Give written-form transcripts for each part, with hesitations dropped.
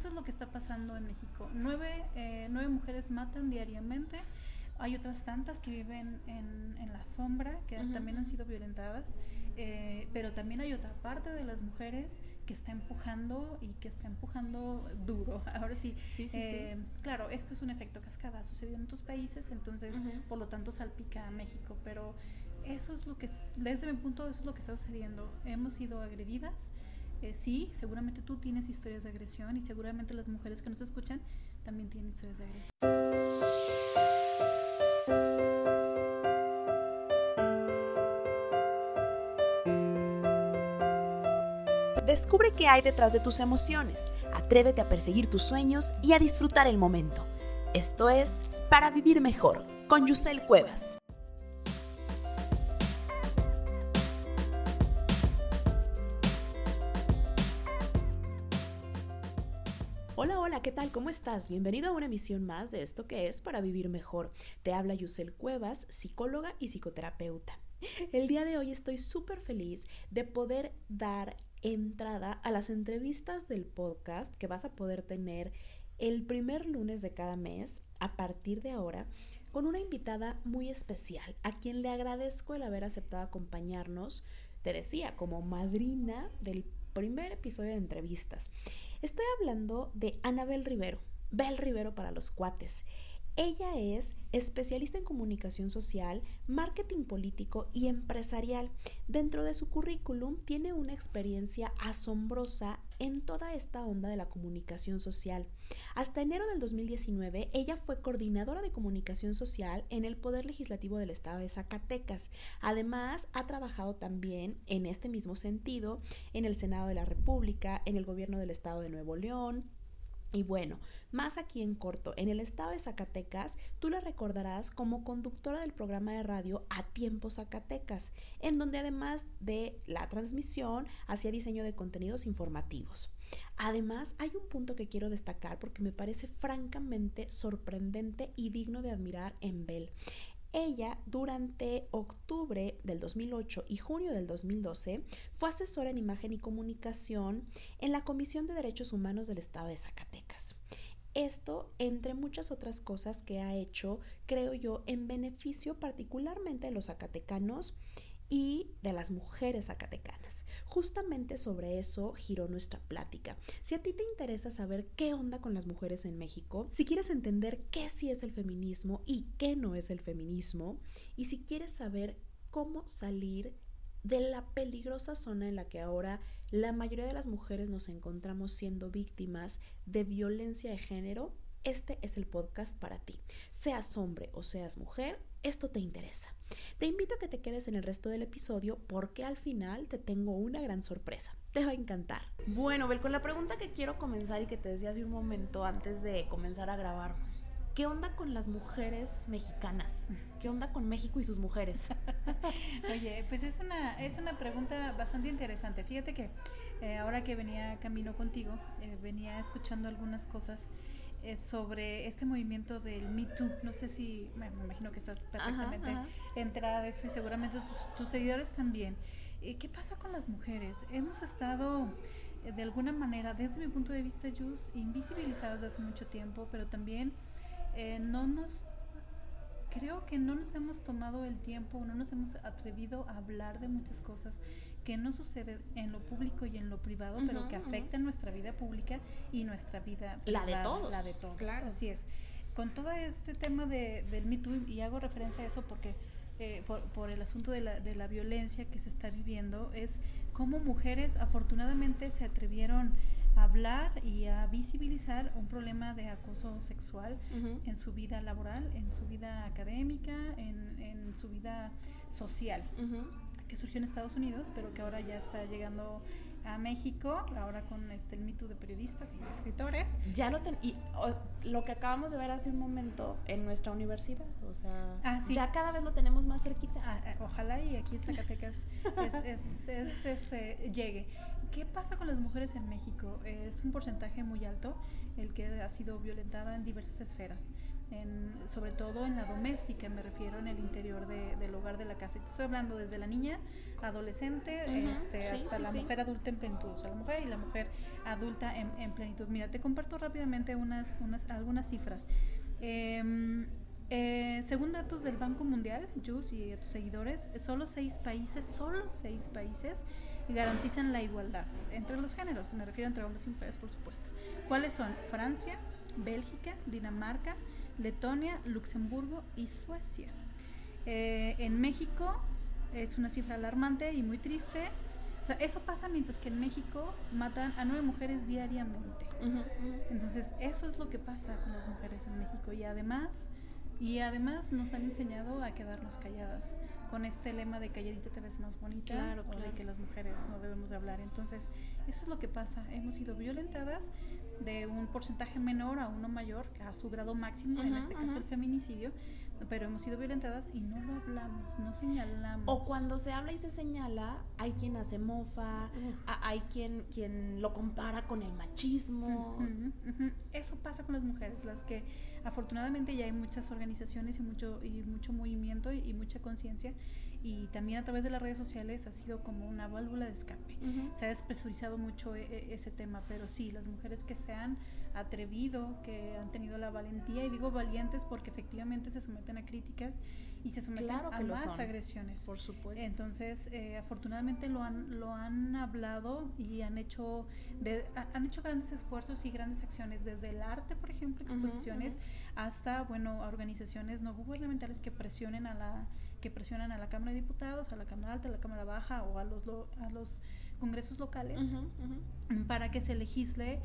es lo que está pasando en México. 9 mujeres matan diariamente. Hay otras tantas que viven en la sombra, que también han sido violentadas, pero también hay otra parte de las mujeres que está empujando y que está empujando duro. Ahora sí, claro, esto es un efecto cascada, ha sucedido en otros países, entonces por lo tanto salpica a México, pero eso es lo que, desde mi punto, eso es lo que está sucediendo. Hemos sido agredidas, sí, seguramente tú tienes historias de agresión y seguramente las mujeres que nos escuchan también tienen historias de agresión. Descubre qué hay detrás de tus emociones, atrévete a perseguir tus sueños y a disfrutar el momento. Esto es Para Vivir Mejor, con Yusel Cuevas. Hola, ¿qué tal? ¿Cómo estás? Bienvenido a una emisión más de esto que es Para Vivir Mejor. Te habla Yusel Cuevas, psicóloga y psicoterapeuta. El día de hoy estoy súper feliz de poder dar entrada a las entrevistas del podcast que vas a poder tener el primer lunes de cada mes a partir de ahora con una invitada muy especial a quien le agradezco el haber aceptado acompañarnos, te decía, como madrina del primer episodio de entrevistas. Estoy hablando de Anabel Rivero, Bel Rivero para los cuates. Ella es especialista en comunicación social, marketing político y empresarial. Dentro de su currículum tiene una experiencia asombrosa en toda esta onda de la comunicación social. Hasta enero del 2019, ella fue coordinadora de comunicación social en el Poder Legislativo del Estado de Zacatecas. Además, ha trabajado también en este mismo sentido en el Senado de la República, en el Gobierno del Estado de Nuevo León. Y bueno, más aquí en corto, en el estado de Zacatecas, tú la recordarás como conductora del programa de radio A Tiempo Zacatecas, en donde además de la transmisión, hacía diseño de contenidos informativos. Además, hay un punto que quiero destacar porque me parece francamente sorprendente y digno de admirar en Bel. Ella, durante octubre del 2008 y junio del 2012, fue asesora en imagen y comunicación en la Comisión de Derechos Humanos del Estado de Zacatecas. Esto, entre muchas otras cosas que ha hecho, creo yo, en beneficio particularmente de los zacatecanos y de las mujeres zacatecanas. Justamente sobre eso giró nuestra plática. Si a ti te interesa saber qué onda con las mujeres en México, si quieres entender qué sí es el feminismo y qué no es el feminismo, y si quieres saber cómo salir de la peligrosa zona en la que ahora la mayoría de las mujeres nos encontramos siendo víctimas de violencia de género, este es el podcast para ti. Seas hombre o seas mujer, esto te interesa. Te invito a que te quedes en el resto del episodio porque al final te tengo una gran sorpresa. Te va a encantar. Bueno, Bel, con la pregunta que quiero comenzar y que te decía hace un momento antes de comenzar a grabar. ¿Qué onda con las mujeres mexicanas? ¿Qué onda con México y sus mujeres? Oye, pues es una pregunta bastante interesante. Fíjate que ahora que venía camino contigo, venía escuchando algunas cosas sobre este movimiento del Me Too. No sé si, me imagino que estás perfectamente enterada de eso y seguramente tus seguidores también. ¿Qué pasa con las mujeres? Hemos estado, de alguna manera, desde mi punto de vista, Jus, invisibilizadas desde hace mucho tiempo, pero también no nos creo que no nos hemos tomado el tiempo, no nos hemos atrevido a hablar de muchas cosas que no suceden en lo público y en lo privado, pero que afectan nuestra vida pública y nuestra vida La de privada, todos. la de todos. Claro. Así es. Con todo este tema del Me Too, y hago referencia a eso porque por el asunto de la violencia que se está viviendo, es cómo mujeres afortunadamente se atrevieron a hablar y a visibilizar un problema de acoso sexual en su vida laboral, en su vida académica, en su vida social, que surgió en Estados Unidos, pero que ahora ya está llegando a México, ahora con el Me Too de periodistas y de escritores. Ya lo que acabamos de ver hace un momento en nuestra universidad, o sea, sí. ya cada vez lo tenemos más cerquita. Ojalá y aquí en Zacatecas llegue. ¿Qué pasa con las mujeres en México? Es un porcentaje muy alto el que ha sido violentada en diversas esferas, sobre todo en la doméstica, me refiero en el interior del hogar de la casa. Y te estoy hablando desde la niña, adolescente, hasta la mujer adulta en plenitud, o sea, la mujer y la mujer adulta en plenitud. Mira, te comparto rápidamente algunas cifras. Según datos del Banco Mundial, Jus y tus seguidores, solo seis países garantizan la igualdad entre los géneros, me refiero entre hombres y mujeres, por supuesto. ¿Cuáles son? Francia, Bélgica, Dinamarca, Letonia, Luxemburgo y Suecia. En México es una cifra alarmante y muy triste. O sea, eso pasa mientras que en México matan a 9 mujeres diariamente. Entonces, eso es lo que pasa con las mujeres en México. Y además nos han enseñado a quedarnos calladas, con este lema de calladita te ves más bonita, claro. De que las mujeres no debemos de hablar. Entonces, eso es lo que pasa. Hemos sido violentadas de un porcentaje menor a uno mayor, a su grado máximo, en este caso el feminicidio, pero hemos sido violentadas y no lo hablamos, no señalamos. O cuando se habla y se señala, hay quien hace mofa, hay quien lo compara con el machismo. Eso pasa con las mujeres, las que afortunadamente ya hay muchas organizaciones y mucho movimiento y mucha conciencia, y también a través de las redes sociales ha sido como una válvula de escape. Se ha despresurizado mucho ese tema, pero sí, las mujeres que se han atrevido, que han tenido la valentía, y digo valientes porque efectivamente se someten a críticas y se someten a más agresiones. Por supuesto. Entonces, afortunadamente lo han hablado y han hecho grandes esfuerzos y grandes acciones, desde el arte, por ejemplo, exposiciones, hasta, bueno, organizaciones no gubernamentales que presionan a la Cámara de Diputados, a la Cámara Alta, a la Cámara Baja o a los congresos locales, para que se legisle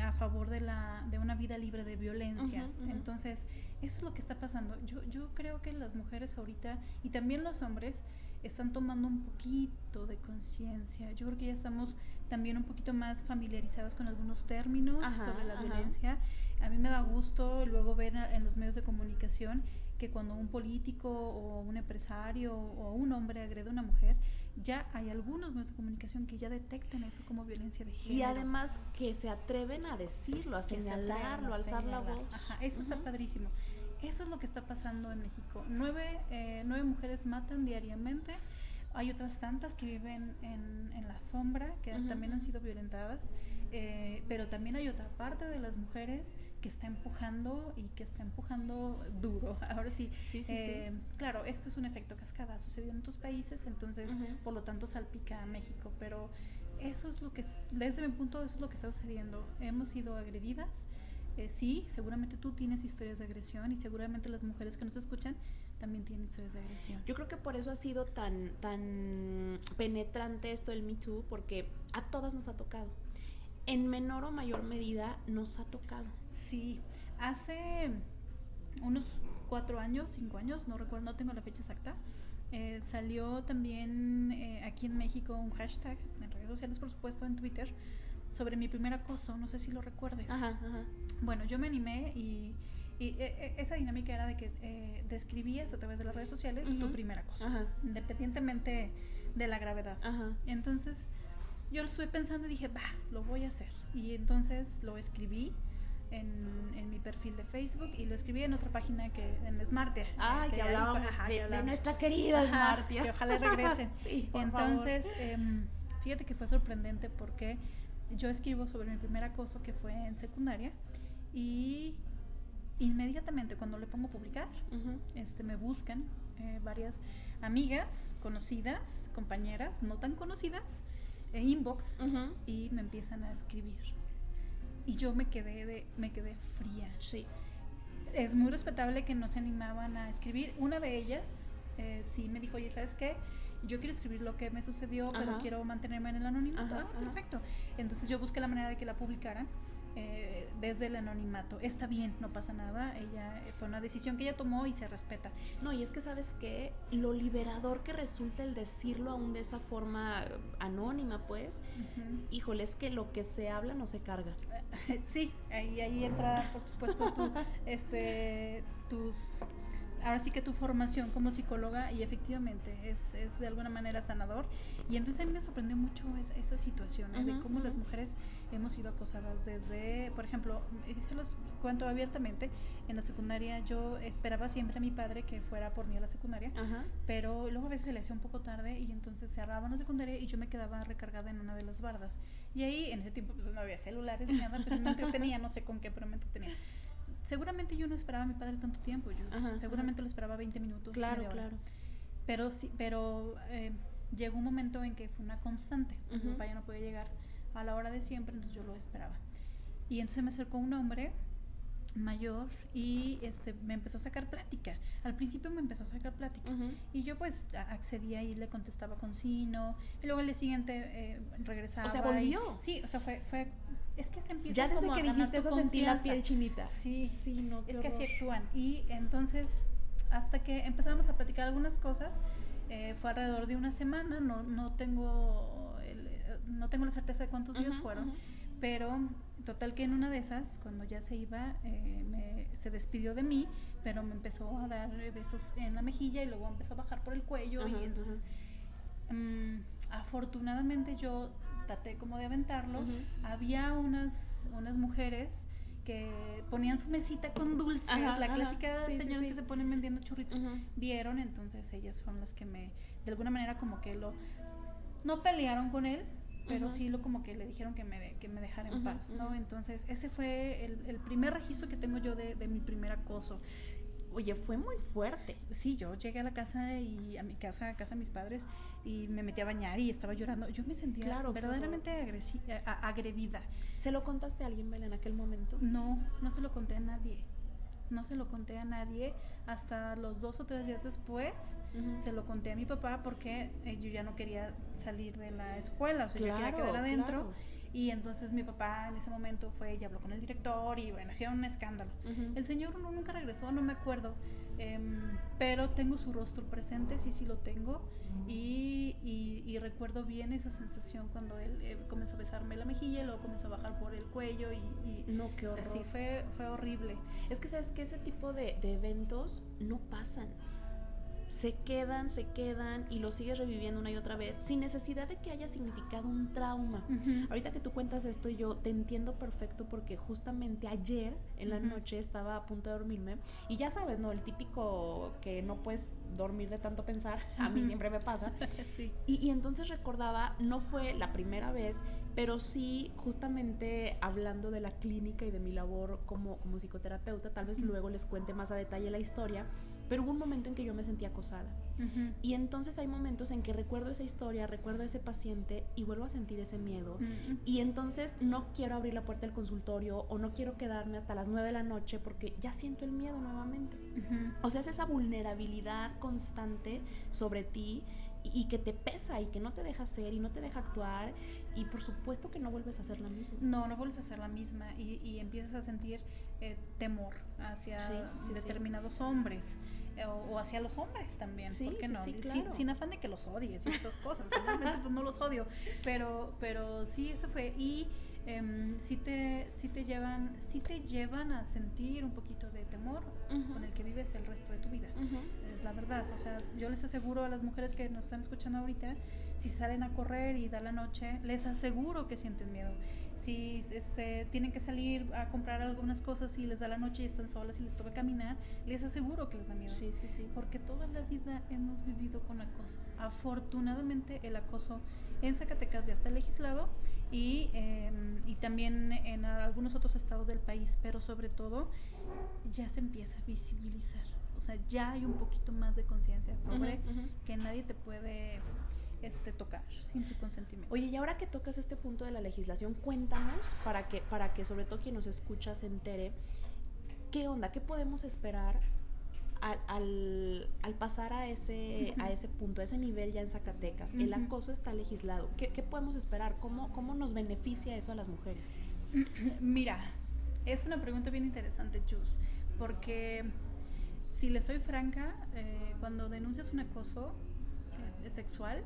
a favor de una vida libre de violencia. Entonces, eso es lo que está pasando. Yo creo que las mujeres ahorita, y también los hombres, están tomando un poquito de conciencia. Yo creo que ya estamos también un poquito más familiarizados con algunos términos sobre la violencia. A mí me da gusto luego ver en los medios de comunicación que cuando un político o un empresario o un hombre agrede a una mujer, ya hay algunos medios de comunicación que ya detectan eso como violencia de género. Y además que se atreven a decirlo, a señalarlo, a alzar la voz. Eso está padrísimo. Eso es lo que está pasando en México. 9 mujeres matan diariamente. Hay otras tantas que viven en la sombra, que también han sido violentadas, pero también hay otra parte de las mujeres que está empujando y que está empujando duro. Ahora sí. Claro, esto es un efecto cascada, ha sucedido en otros países, entonces por lo tanto salpica a México, pero eso es lo que, desde mi punto, eso es lo que está sucediendo. Hemos sido agredidas. Sí, seguramente tú tienes historias de agresión y seguramente las mujeres que nos escuchan también tienen historias de agresión. Yo creo que por eso ha sido tan penetrante esto del Me Too, porque a todas nos ha tocado. En menor o mayor medida nos ha tocado. Sí, hace unos 4 años, 5 años, no recuerdo, no tengo la fecha exacta, salió también aquí en México un hashtag en redes sociales, por supuesto, en Twitter, sobre mi primer acoso, no sé si lo recuerdes. Bueno, yo me animé y esa dinámica era de que describías a través de las redes sociales tu primer acoso, independientemente de la gravedad. Entonces yo lo estuve pensando y dije, lo voy a hacer. Y entonces lo escribí en mi perfil de Facebook y lo escribí en otra página en Smartia. Que hablábamos de nuestra querida Smartia. Que ojalá regresen. Sí, entonces, fíjate que fue sorprendente porque yo escribo sobre mi primer acoso, que fue en secundaria, y inmediatamente cuando le pongo publicar, me buscan varias amigas conocidas, compañeras no tan conocidas, inbox, y me empiezan a escribir. Y yo me quedé fría. Sí. Es muy respetable que no se animaban a escribir. Una de ellas sí me dijo, oye, ¿sabes qué? Yo quiero escribir lo que me sucedió, pero quiero mantenerme en el anonimato. Perfecto. Entonces yo busqué la manera de que la publicaran desde el anonimato. Está bien, no pasa nada. Fue una decisión que ella tomó y se respeta. No, y es que ¿sabes qué? Lo liberador que resulta el decirlo aún de esa forma anónima, pues, híjole, es que lo que se habla no se carga. Sí, ahí entra, por supuesto, ahora sí que tu formación como psicóloga, y efectivamente es de alguna manera sanador. Y entonces a mí me sorprendió mucho esa situación, de cómo las mujeres hemos sido acosadas desde, por ejemplo, y se los cuento abiertamente, en la secundaria yo esperaba siempre a mi padre que fuera por mí a la secundaria, pero luego a veces se le hacía un poco tarde y entonces cerraban la secundaria y yo me quedaba recargada en una de las bardas. Y ahí en ese tiempo pues no había celulares ni nada, pues me entretenía, no sé con qué, pero me entretenía. Seguramente yo no esperaba a mi padre tanto tiempo, yo seguramente lo esperaba 20 minutos, media hora. Pero sí, pero llegó un momento en que fue una constante. Mi papá ya no podía llegar a la hora de siempre, entonces yo lo esperaba. Y entonces me acercó un hombre mayor y me empezó a sacar plática. Al principio me empezó a sacar plática y yo pues accedía y le contestaba con sí, no, y luego el día siguiente regresaba. O sea, volvió. Sí, o sea, fue es que se empieza ya desde como que a dijiste eso confianza. Sentí la piel chinita. Sí, no, es que así actúan. Y entonces hasta que empezamos a platicar algunas cosas, fue alrededor de una semana, no tengo la certeza de cuántos días fueron, pero total que en una de esas, cuando ya se iba, se despidió de mí, pero me empezó a dar besos en la mejilla y luego empezó a bajar por el cuello. Y entonces afortunadamente yo traté como de aventarlo. Había unas mujeres que ponían su mesita con dulces, la clásica señoras que se ponen vendiendo churritos, vieron, entonces ellas fueron las que de alguna manera como que no pelearon con él, pero sí como que le dijeron que me dejara en paz, ¿no? Entonces ese fue el primer registro que tengo yo de mi primer acoso. Oye, fue muy fuerte. Sí, yo llegué a la casa y a casa de mis padres, y me metí a bañar y estaba llorando. Yo me sentía verdaderamente agredida. ¿Se lo contaste a alguien, Bel, en aquel momento? No se lo conté a nadie. No se lo conté a nadie. Hasta los 2 o 3 días después se lo conté a mi papá, porque yo ya no quería salir de la escuela, o sea, yo quería quedar adentro. Y entonces mi papá en ese momento fue y habló con el director y bueno, hicieron un escándalo. El señor nunca regresó, no me acuerdo, pero tengo su rostro presente, sí lo tengo. Y recuerdo bien esa sensación cuando él comenzó a besarme la mejilla y luego comenzó a bajar por el cuello y no, qué horror. Sí, fue horrible. Es que sabes que ese tipo de eventos no pasan. Se quedan y lo sigues reviviendo una y otra vez sin necesidad de que haya significado un trauma. Ahorita que tú cuentas esto, yo te entiendo perfecto, porque justamente ayer en la noche estaba a punto de dormirme y ya sabes, ¿no? El típico que no puedes dormir de tanto pensar, a mí siempre me pasa. Sí. Y entonces recordaba, no fue la primera vez, pero sí justamente hablando de la clínica y de mi labor como psicoterapeuta, tal vez luego les cuente más a detalle la historia. Pero hubo un momento en que yo me sentí acosada. Y entonces hay momentos en que recuerdo esa historia, recuerdo a ese paciente y vuelvo a sentir ese miedo. Y entonces no quiero abrir la puerta del consultorio o no quiero quedarme hasta las 9 de la noche porque ya siento el miedo nuevamente. O sea, es esa vulnerabilidad constante sobre ti y que te pesa y que no te deja ser y no te deja actuar, y por supuesto que no vuelves a ser la misma. No vuelves a ser la misma y empiezas a sentir temor hacia determinados hombres o hacia los hombres también, ¿por qué no? Claro. Sin afán de que los odies y estas cosas, realmente pues no los odio, pero sí, eso fue. Y sí te llevan a sentir un poquito de temor con el que vives el resto de tu vida. Es la verdad. O sea, yo les aseguro a las mujeres que nos están escuchando ahorita, si salen a correr y da la noche, les aseguro que sienten miedo. Si tienen que salir a comprar algunas cosas y les da la noche y están solas y les toca caminar, les aseguro que les da miedo. Sí. Porque toda la vida hemos vivido con acoso. Afortunadamente el acoso en Zacatecas ya está legislado y también en algunos otros estados del país, pero sobre todo ya se empieza a visibilizar. O sea, ya hay un poquito más de conciencia sobre que nadie te puede tocar sin tu consentimiento. Oye, y ahora que tocas este punto de la legislación, cuéntanos para que sobre todo quien nos escucha se entere, ¿qué onda? ¿Qué podemos esperar al pasar a ese punto, a ese nivel ya en Zacatecas? El acoso está legislado. ¿Qué podemos esperar? ¿Cómo nos beneficia eso a las mujeres? Mira, es una pregunta bien interesante, Chus, porque si le soy franca, cuando denuncias un acoso sexual,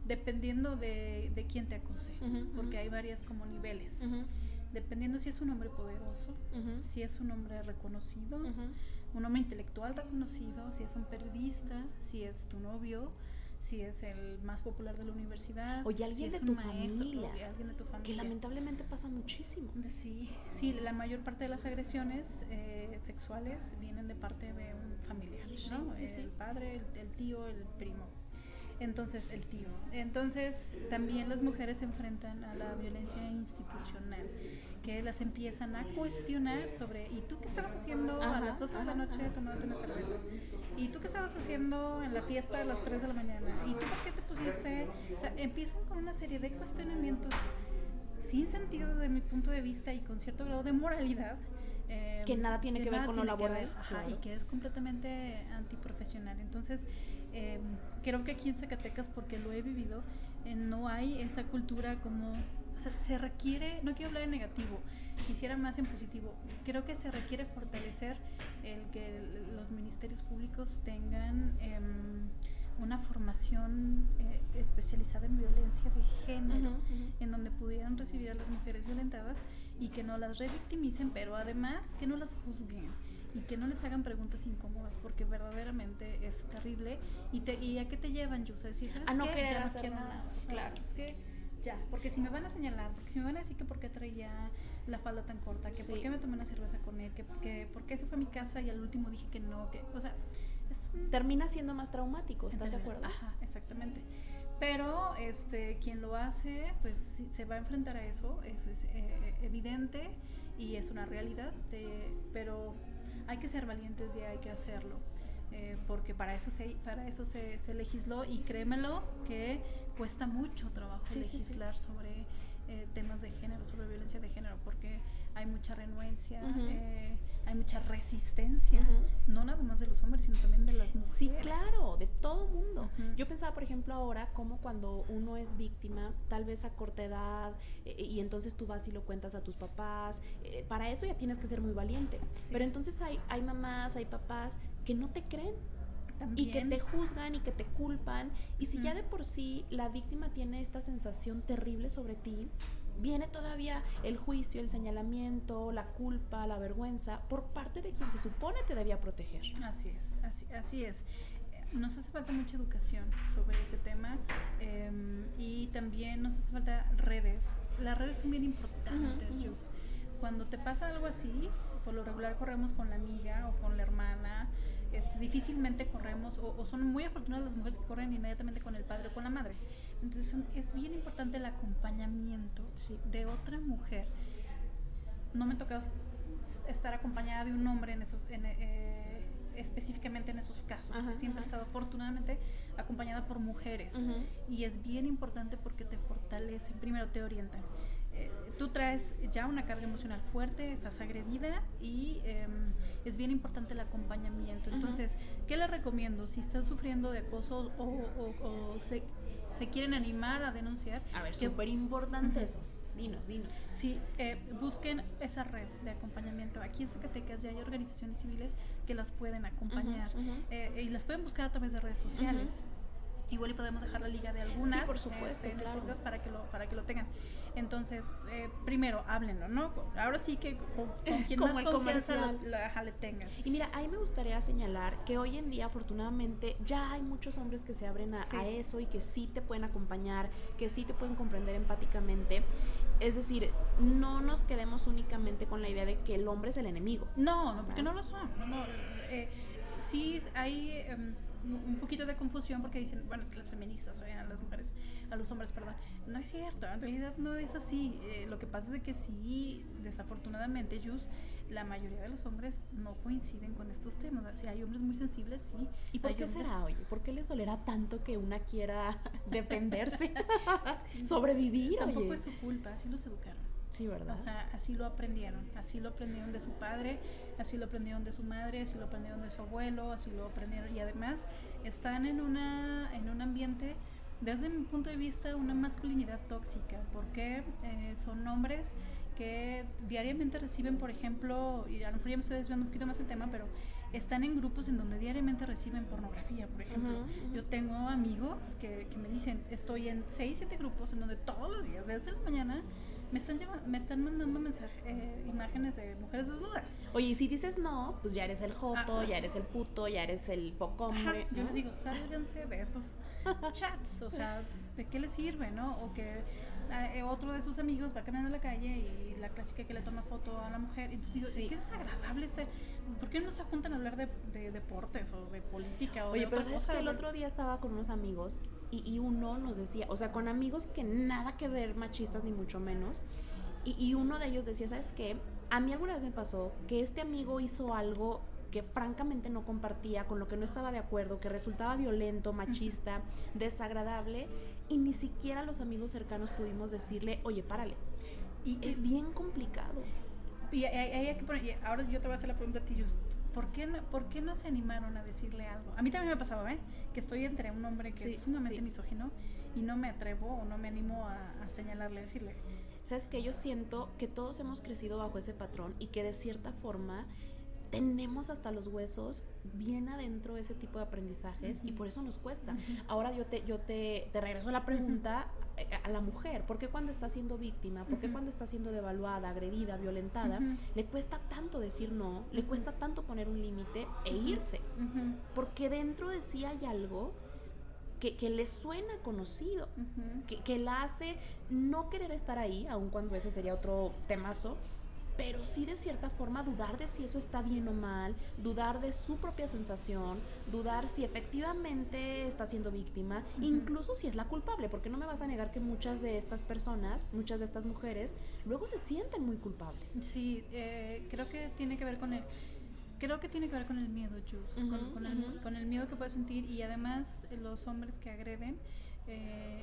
dependiendo de quién te acose, porque hay varias como niveles. dependiendo si es un hombre poderoso, Ujú. si es un hombre reconocido, Ujú. un hombre intelectual reconocido, si es un periodista, si es tu novio, si es el más popular de la universidad, Oye, si alguien de es tu un maestro, familia, o alguien de tu que familia. lamentablemente pasa muchísimo. Sí, sí, la mayor parte de las agresiones sexuales vienen de parte de un familiar, Sí, ¿no? sí, sí. El padre, el tío, el primo. Entonces, el tío. Entonces, también las mujeres se enfrentan a la violencia institucional, que las empiezan a cuestionar sobre, ¿y tú qué estabas haciendo a Ajá, las 12 de la ajá, noche ajá. tomándote una cerveza? ¿Y tú qué estabas haciendo en la fiesta a las 3 de la mañana? ¿Y tú por qué te pusiste? O sea, empiezan con una serie de cuestionamientos sin sentido de mi punto de vista y con cierto grado de moralidad, Que nada tiene que que ver nada con lo tiene que ver, laboral, ajá, y claro. que es completamente antiprofesional. Entonces, eh, creo que aquí en Zacatecas, porque lo he vivido, no hay esa cultura como, o sea, se requiere, no quiero hablar en negativo, quisiera más en positivo, creo que se requiere fortalecer el que los ministerios públicos tengan una formación especializada en violencia de género, Ujú, ujú. en donde pudieran recibir a las mujeres violentadas y que no las revictimicen, pero además que no las juzguen y que no les hagan preguntas incómodas, porque verdaderamente es terrible. ¿Y a qué te llevan, Yus? A decir, ¿sabes A no qué? querer Ya no hacer quiero nada, nada. O sea, claro. es que ya, porque si me van a señalar, porque si me van a decir que por qué traía la falda tan corta, que por Sí. qué me tomé una cerveza con él, que por qué se fue a mi casa y al último dije que no, que, o sea, es un Termina siendo más traumático, ¿estás de acuerdo? Ajá, exactamente. Pero quien lo hace, pues sí, se va a enfrentar a eso es evidente y es una realidad, pero hay que ser valientes y hay que hacerlo. Porque para eso se legisló y créemelo que cuesta mucho trabajo Sí, sí, sí. legislar sobre temas de género, sobre violencia de género, porque hay mucha renuencia, Ujú. hay mucha resistencia, Ujú. no nada más de los hombres, sino también de las mujeres. Sí, claro, de todo mundo. Ujú. Yo pensaba, por ejemplo, ahora como cuando uno es víctima, tal vez a corta edad, y entonces tú vas y lo cuentas a tus papás, para eso ya tienes que ser muy valiente. Sí. Pero entonces hay mamás, hay papás que no te creen. También. Y que te juzgan y que te culpan. Y si Ujú. ya de por sí la víctima tiene esta sensación terrible sobre ti, viene todavía el juicio, el señalamiento, la culpa, la vergüenza por parte de quien se supone te debía proteger. Así es, así es. Nos hace falta mucha educación sobre ese tema y también nos hace falta redes. Las redes son bien importantes, Ujú, ujú. Jus. Cuando te pasa algo así, por lo regular corremos con la amiga o con la hermana. Difícilmente corremos, o son muy afortunadas las mujeres que corren inmediatamente con el padre o con la madre. Entonces es bien importante el acompañamiento Sí. de otra mujer. No me ha tocado estar acompañada de un hombre específicamente en esos casos. Ajá, Siempre he ajá. estado afortunadamente acompañada por mujeres. Ujú. Y es bien importante porque te fortalecen, primero te orientan. Tú traes ya una carga emocional fuerte, estás agredida y es bien importante el acompañamiento. Ujú. Entonces, ¿qué les recomiendo? Si están sufriendo de acoso o se quieren animar a denunciar. A ver, súper importante Ujú. eso. Dinos. Sí, busquen esa red de acompañamiento. Aquí en Zacatecas ya hay organizaciones civiles que las pueden acompañar Ujú, ujú. y las pueden buscar a través de redes sociales. Ujú. Igual y podemos dejar la liga de algunas Sí, por supuesto, en claro. el podcast para que lo tengan. Entonces, primero, háblenlo, ¿no? Ahora sí que con quien Como más el confianza comercial. le tengas. Y mira, ahí me gustaría señalar que hoy en día afortunadamente ya hay muchos hombres que se abren Sí. a eso y que sí te pueden acompañar, que sí te pueden comprender empáticamente. Es decir, no nos quedemos únicamente con la idea de que el hombre es el enemigo. No, porque no lo son. Sí hay un poquito de confusión porque dicen, bueno, es que las feministas odian a las mujeres, a los hombres, perdón. No es cierto, en realidad no es así. Lo que pasa es de que sí, desafortunadamente, Jus, la mayoría de los hombres no coinciden con estos temas. Si hay hombres muy sensibles, sí. ¿Y por hay qué hombres... será, oye? ¿Por qué les dolerá tanto que una quiera defenderse? Sobrevivir, Tampoco oye. es su culpa, así los educaron. Sí, ¿verdad? O sea, así lo aprendieron de su padre, así lo aprendieron de su madre, así lo aprendieron de su abuelo, así lo aprendieron y además están en un ambiente, desde mi punto de vista, una masculinidad tóxica, porque son hombres que diariamente reciben, por ejemplo, y a lo mejor ya me estoy desviando un poquito más el tema, pero están en grupos en donde diariamente reciben pornografía, por ejemplo. Yo tengo amigos que me dicen, estoy en 6, 7 grupos en donde todos los días, desde la mañana, me están mandando imágenes de mujeres desnudas. Oye, y si dices no, pues ya eres el joto, Ajá. ya eres el puto, ya eres el poco Ajá, hombre, yo ¿no? les digo, sálganse de esos chats, o sea, ¿de qué les sirve, no? O que otro de sus amigos va caminando en la calle y la clásica que le toma foto a la mujer, entonces digo, Sí. qué desagradable ¿por qué no se juntan a hablar de deportes o de política o Oye, de pero otra sabes cosa? que el otro día estaba con unos amigos y uno nos decía, o sea, con amigos que nada que ver machistas ni mucho menos, y uno de ellos decía, ¿sabes qué? A mí alguna vez me pasó que este amigo hizo algo que francamente no compartía, con lo que no estaba de acuerdo, que resultaba violento, machista, desagradable, y ni siquiera los amigos cercanos pudimos decirle, oye, párale. Y, Es bien complicado. y hay que poner, y ahora yo te voy a hacer la pregunta a ti, Yus. ¿Por qué no se animaron a decirle algo? A mí también me ha pasado, ¿eh? Que estoy entre un hombre que Sí, es sumamente sí. misógino y no me atrevo o no me animo a señalarle, a decirle. ¿Sabes qué? Yo siento que todos hemos crecido bajo ese patrón y que de cierta forma tenemos hasta los huesos bien adentro ese tipo de aprendizajes y por eso nos cuesta. Ahora te regreso a la pregunta a la mujer, ¿por qué cuando está siendo víctima, por qué cuando está siendo devaluada, agredida, violentada, le cuesta tanto decir no, le cuesta tanto poner un límite e irse? Porque dentro de sí hay algo que le suena conocido, que la hace no querer estar ahí, aun cuando ese sería otro temazo, pero sí de cierta forma dudar de si eso está bien o mal, dudar de su propia sensación, dudar si efectivamente está siendo víctima, incluso si es la culpable, porque no me vas a negar que muchas de estas personas, muchas de estas mujeres, luego se sienten muy culpables. Sí, creo que tiene que ver con el miedo, Jules, con el miedo que puedes sentir y además los hombres que agreden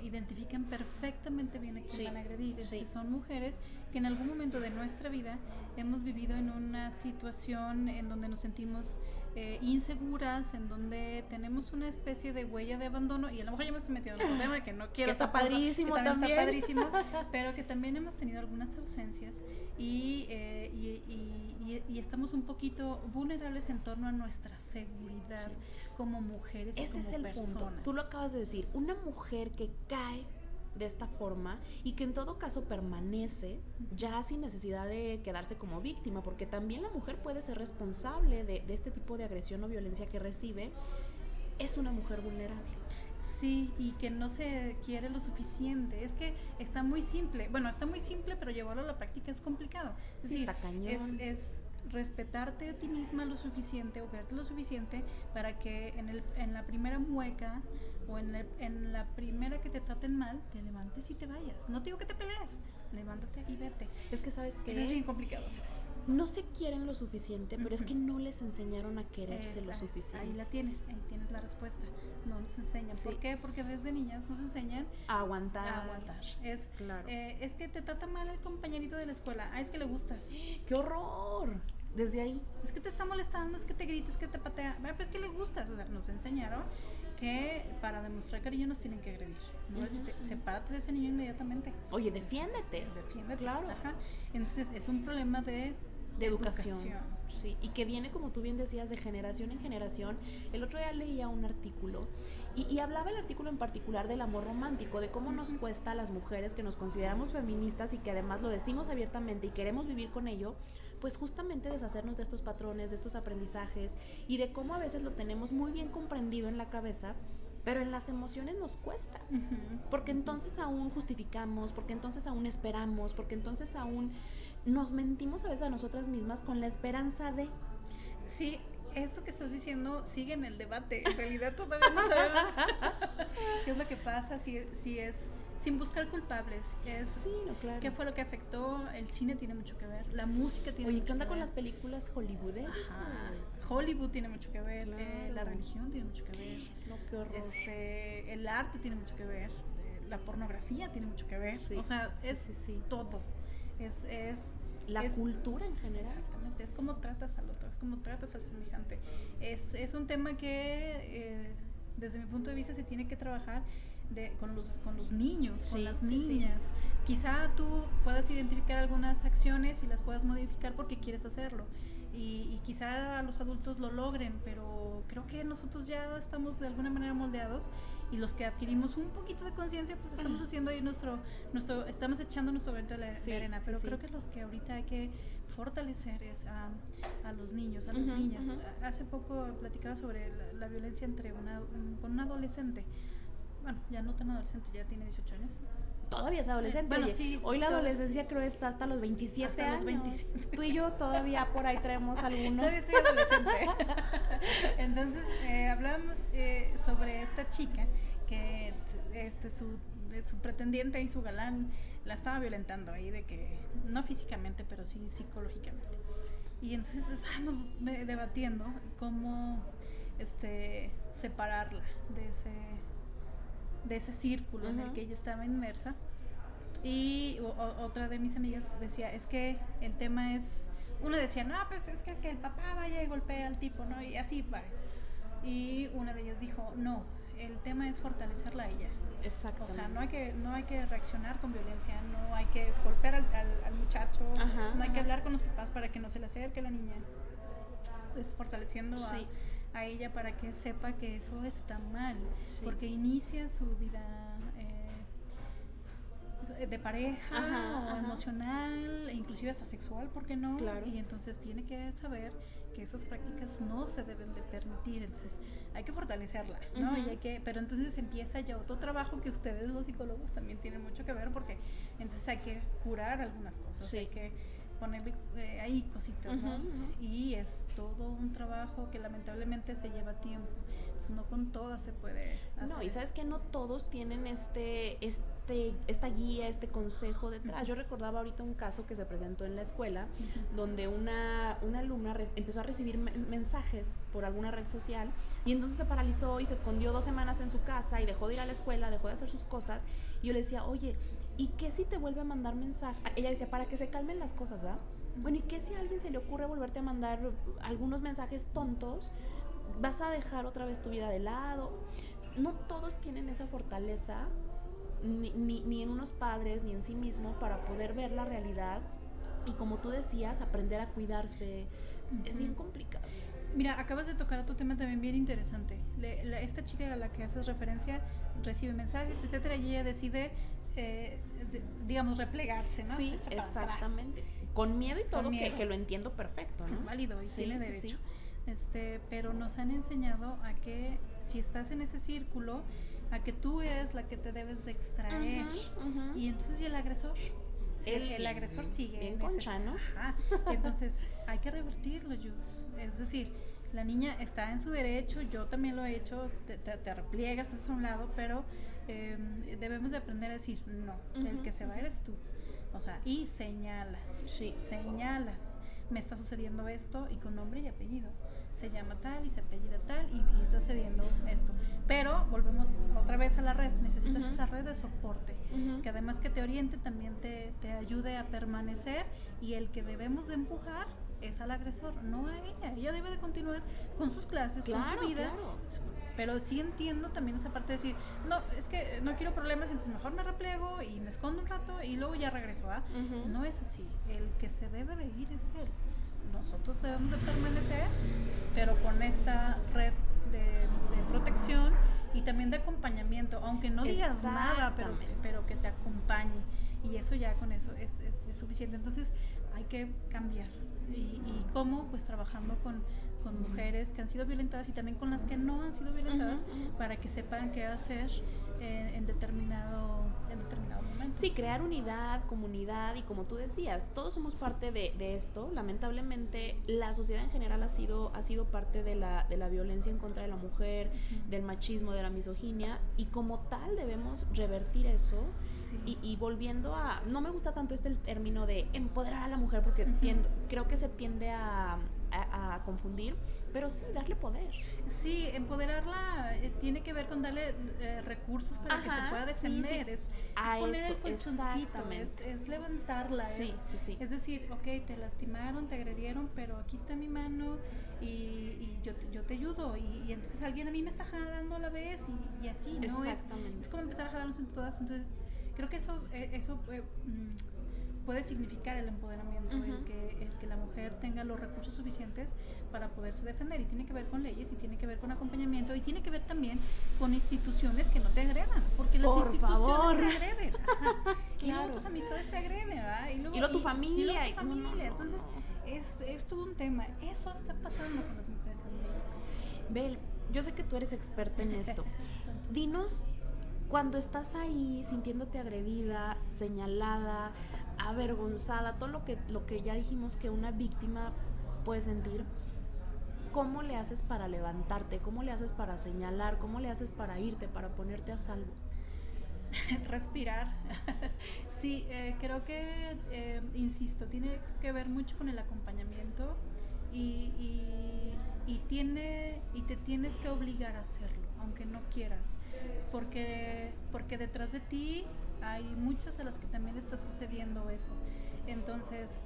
identifican perfectamente bien a quién van a agredir. Entonces son mujeres que en algún momento de nuestra vida hemos vivido en una situación en donde nos sentimos inseguras, en donde tenemos una especie de huella de abandono y a lo mejor ya me estoy metiendo en un tema que no quiero que está padrísimo que también. está padrísimo, pero que también hemos tenido algunas ausencias y estamos un poquito vulnerables en torno a nuestra seguridad como mujeres y ese como es el personas. punto. Tú lo acabas de decir, una mujer que cae de esta forma y que en todo caso permanece ya sin necesidad de quedarse como víctima, porque también la mujer puede ser responsable de este tipo de agresión o violencia que recibe, es una mujer vulnerable. Sí, y que no se quiere lo suficiente. Es que está muy simple. Bueno, está muy simple, pero llevarlo a la práctica es complicado. Es decir, está cañón. Es respetarte a ti misma lo suficiente o quererte lo suficiente para que en la primera mueca o en la primera que te traten mal, te levantes y te vayas. No te digo que te pelees, levántate y vete. Es que sabes que es bien complicado hacer eso. No se quieren lo suficiente, pero es que no les enseñaron a quererse lo suficiente. Ahí ahí tienes la respuesta. No nos enseñan. ¿Por qué? Porque desde niñas nos enseñan a aguantar. Claro. Es que te trata mal el compañerito de la escuela. Es que le gustas. ¡Qué horror! Desde ahí. Es que te está molestando, es que te grita, es que te patea. Pero es que le gustas. O sea, nos enseñaron que para demostrar cariño nos tienen que agredir. ¿No? Sepárate de ese niño inmediatamente. Oye, defiéndete. Defiéndete. Claro. Ajá. Entonces es un problema de educación. Sí, y que viene, como tú bien decías, de generación en generación. El otro día leía un artículo y hablaba el artículo en particular del amor romántico, de cómo nos cuesta a las mujeres que nos consideramos feministas y que además lo decimos abiertamente y queremos vivir con ello, pues justamente deshacernos de estos patrones, de estos aprendizajes y de cómo a veces lo tenemos muy bien comprendido en la cabeza, pero en las emociones nos cuesta, porque entonces aún justificamos, porque entonces aún esperamos, porque entonces aún nos mentimos a veces a nosotras mismas con la esperanza de... Sí, esto que estás diciendo sigue en el debate. En realidad todavía no sabemos qué es lo que pasa, si es sin buscar culpables. Claro. ¿Qué fue lo que afectó? El cine tiene mucho que ver, la música tiene mucho que ver. Oye, ¿qué onda con las películas hollywoodenses? Hollywood tiene mucho que ver, la religión tiene mucho que ver. No, qué horror. El arte tiene mucho que ver, la pornografía tiene mucho que ver. O sea, es todo. Es la cultura en general. Exactamente, es como tratas al otro, es como tratas al semejante. Es un tema que desde mi punto de vista se tiene que trabajar con los niños, con las niñas, quizá tú puedas identificar algunas acciones y las puedas modificar porque quieres hacerlo. Y quizá los adultos lo logren, pero creo que nosotros ya estamos de alguna manera moldeados, y los que adquirimos un poquito de conciencia, pues estamos haciendo ahí estamos echando nuestro granito de arena, pero creo que los que ahorita hay que fortalecer es a los niños, a las niñas. Hace poco platicaba sobre la violencia entre con un adolescente. Bueno, ya no tan adolescente, ya tiene 18 años. Todavía es adolescente. Bueno, Oye, sí, hoy la adolescencia creo está hasta los 27 hasta años. Los 27. Tú y yo todavía por ahí traemos algunos. Todavía soy adolescente. Entonces, hablábamos sobre esta chica que su pretendiente y su galán la estaba violentando ahí, de que no físicamente, pero sí psicológicamente. Y entonces estábamos debatiendo cómo separarla de ese círculo en el que ella estaba inmersa. Y otra de mis amigas decía, es que el tema es, una decía, no, pues es que el papá vaya y golpea al tipo, ¿no? Y así varias. Y una de ellas dijo, no, el tema es fortalecerla a ella. Exacto. O sea, no hay que reaccionar con violencia, no hay que golpear al muchacho, no hay que hablar con los papás para que no se le acerque a la niña. Pues fortaleciendo a ella para que sepa que eso está mal, porque inicia su vida de pareja o emocional, e inclusive hasta sexual, ¿por qué no? Claro. Y entonces tiene que saber que esas prácticas no se deben de permitir, entonces hay que fortalecerla, ¿no? Pero entonces empieza ya otro trabajo que ustedes los psicólogos también tienen mucho que ver, porque entonces hay que curar algunas cosas, hay que ponerle ahí cositas, ¿no? Y es todo un trabajo que lamentablemente se lleva tiempo, entonces no con todas se puede hacer. No, y sabes que no todos tienen esta guía, este consejo detrás. Yo recordaba ahorita un caso que se presentó en la escuela, donde una alumna empezó a recibir mensajes por alguna red social, y entonces se paralizó y se escondió 2 semanas en su casa y dejó de ir a la escuela, dejó de hacer sus cosas. Y yo le decía, oye, ¿y qué si te vuelve a mandar mensajes? Ella decía, para que se calmen las cosas, ¿verdad? Bueno, ¿y qué si a alguien se le ocurre volverte a mandar algunos mensajes tontos? ¿Vas a dejar otra vez tu vida de lado? No todos tienen esa fortaleza, ni en unos padres, ni en sí mismo, para poder ver la realidad y, como tú decías, aprender a cuidarse. Es bien complicado. Mira, acabas de tocar otro tema también bien interesante. Esta chica a la que haces referencia recibe mensajes, etcétera, y ella decide, digamos, replegarse, ¿no? Sí, exactamente. Con miedo y todo, que lo entiendo perfecto, ¿no? Es válido y tiene derecho. Pero nos han enseñado a que si estás en ese círculo, a que tú eres la que te debes de extraer. Y entonces, ¿y el agresor? El agresor sigue en concha, ¿no? Entonces hay que revertirlo, Yus. Es decir, la niña está en su derecho, yo también lo he hecho, te repliegas, estás a un lado, pero debemos de aprender a decir, no, el que se va eres tú. O sea, y señalas, señalas, me está sucediendo esto, y con nombre y apellido. Se llama tal y se apellida tal y está sucediendo esto. Pero volvemos otra vez a la red, necesitas esa red de soporte, que además que te oriente, también te ayude a permanecer, y el que debemos de empujar es al agresor, no a ella debe de continuar con sus clases, con su vida. Pero sí entiendo también esa parte de decir, no, es que no quiero problemas, entonces mejor me repliego y me escondo un rato y luego ya regreso. No es así, el que se debe de ir es él. Nosotros debemos de permanecer, pero con esta red de protección y también de acompañamiento, aunque no digas nada, pero que te acompañe, y eso ya con eso es suficiente. Entonces hay que cambiar, y cómo, pues trabajando con mujeres que han sido violentadas y también con las que no han sido violentadas, para que sepan qué hacer en determinado momento. Sí, crear unidad, comunidad, y como tú decías, todos somos parte de esto. Lamentablemente la sociedad en general ha sido parte de la violencia en contra de la mujer, del machismo, de la misoginia, y como tal debemos revertir eso. Y volviendo a, no me gusta tanto el término de empoderar a la mujer, porque creo que se tiende a confundir, pero sí, darle poder. Sí, empoderarla tiene que ver con darle recursos para que se pueda defender. Es poner el colchoncito, es levantarla. Es decir, ok, te lastimaron, te agredieron, pero aquí está mi mano y yo te ayudo, y entonces alguien a mí me está jalando a la vez, y así, ¿no? Es como empezar a jalarnos entre todas. Entonces creo que eso puede significar el empoderamiento, Ujú. el que la mujer tenga los recursos suficientes para poderse defender, y tiene que ver con leyes, y tiene que ver con acompañamiento, y tiene que ver también con instituciones que no te agredan, porque las Por instituciones favor. te agreden, ajá. Y luego Claro. tus amistades te agreden, ¿verdad? Y luego tu familia. Y luego tu No, no, familia. no, Entonces no. es todo un tema. Eso está pasando con las mujeres en México. Bel, yo sé que tú eres experta en esto. Dinos, cuando estás ahí sintiéndote agredida, señalada, avergonzada, todo lo que ya dijimos que una víctima puede sentir, ¿cómo le haces para levantarte? ¿Cómo le haces para señalar? ¿Cómo le haces para irte, para ponerte a salvo? Respirar. Sí, creo que, insisto, tiene que ver mucho con el acompañamiento, y te tienes que obligar a hacerlo, aunque no quieras, porque detrás de ti hay muchas a las que también está sucediendo eso. Entonces,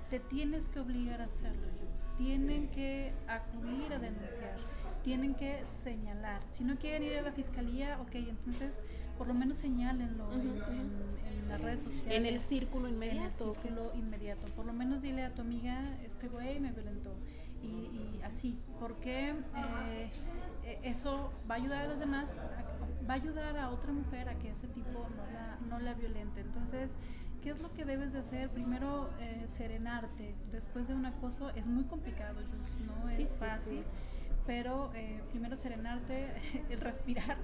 te tienes que obligar a hacerlo, Jules. Tienen que acudir a denunciar, tienen que señalar. Si no quieren ir a la fiscalía, ok, entonces por lo menos señálenlo Ujú, ujú. en las redes En el sociales, círculo en el inmediato. círculo inmediato. Por lo menos dile a tu amiga, este güey me violentó. Y así, porque eso va a ayudar a los demás, va a ayudar a otra mujer a que ese tipo no la violente. Entonces, ¿qué es lo que debes de hacer? Primero, serenarte. Después de un acoso es muy complicado, Jules, no Sí, es sí, fácil, sí. pero primero serenarte, el respirar,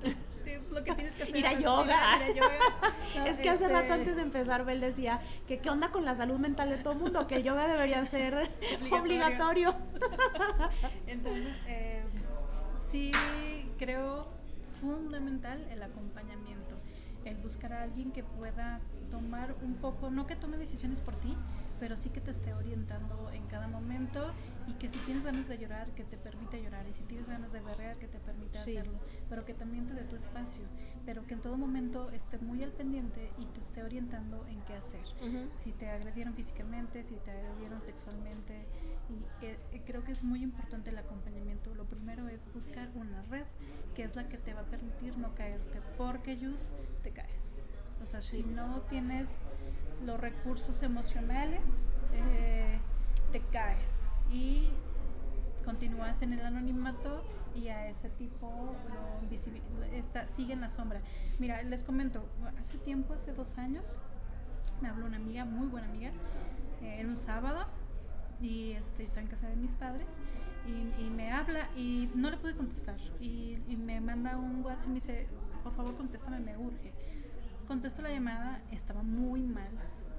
es lo que tienes que hacer. Ir a respirar, yoga. Ir a yoga. No, Es que hace rato antes de empezar, Bel decía que qué onda con la salud mental de todo el mundo, que el yoga debería ser obligatorio. Entonces, sí creo fundamental el acompañamiento, el buscar a alguien que pueda tomar un poco, no que tome decisiones por ti, pero sí que te esté orientando en cada momento, y que si tienes ganas de llorar, que te permita llorar, y si tienes ganas de berrear, que te permita Sí. hacerlo, pero que también te dé tu espacio, pero que en todo momento esté muy al pendiente y te esté orientando en qué hacer. Ujú. Si te agredieron físicamente, si te agredieron sexualmente, y creo que es muy importante el acompañamiento. Lo primero es buscar una red que es la que te va a permitir no caerte, porque Yus, te caes. O sea, si Sí. no tienes los recursos emocionales, te caes y continúas en el anonimato, y a ese tipo sigue en la sombra. Mira, les comento, hace tiempo, hace 2 años, me habló una amiga, muy buena amiga, en un sábado, y está en casa de mis padres, y me habla y no le pude contestar, y me manda un WhatsApp y me dice, por favor contéstame, me urge. Contesto la llamada, estaba muy mal,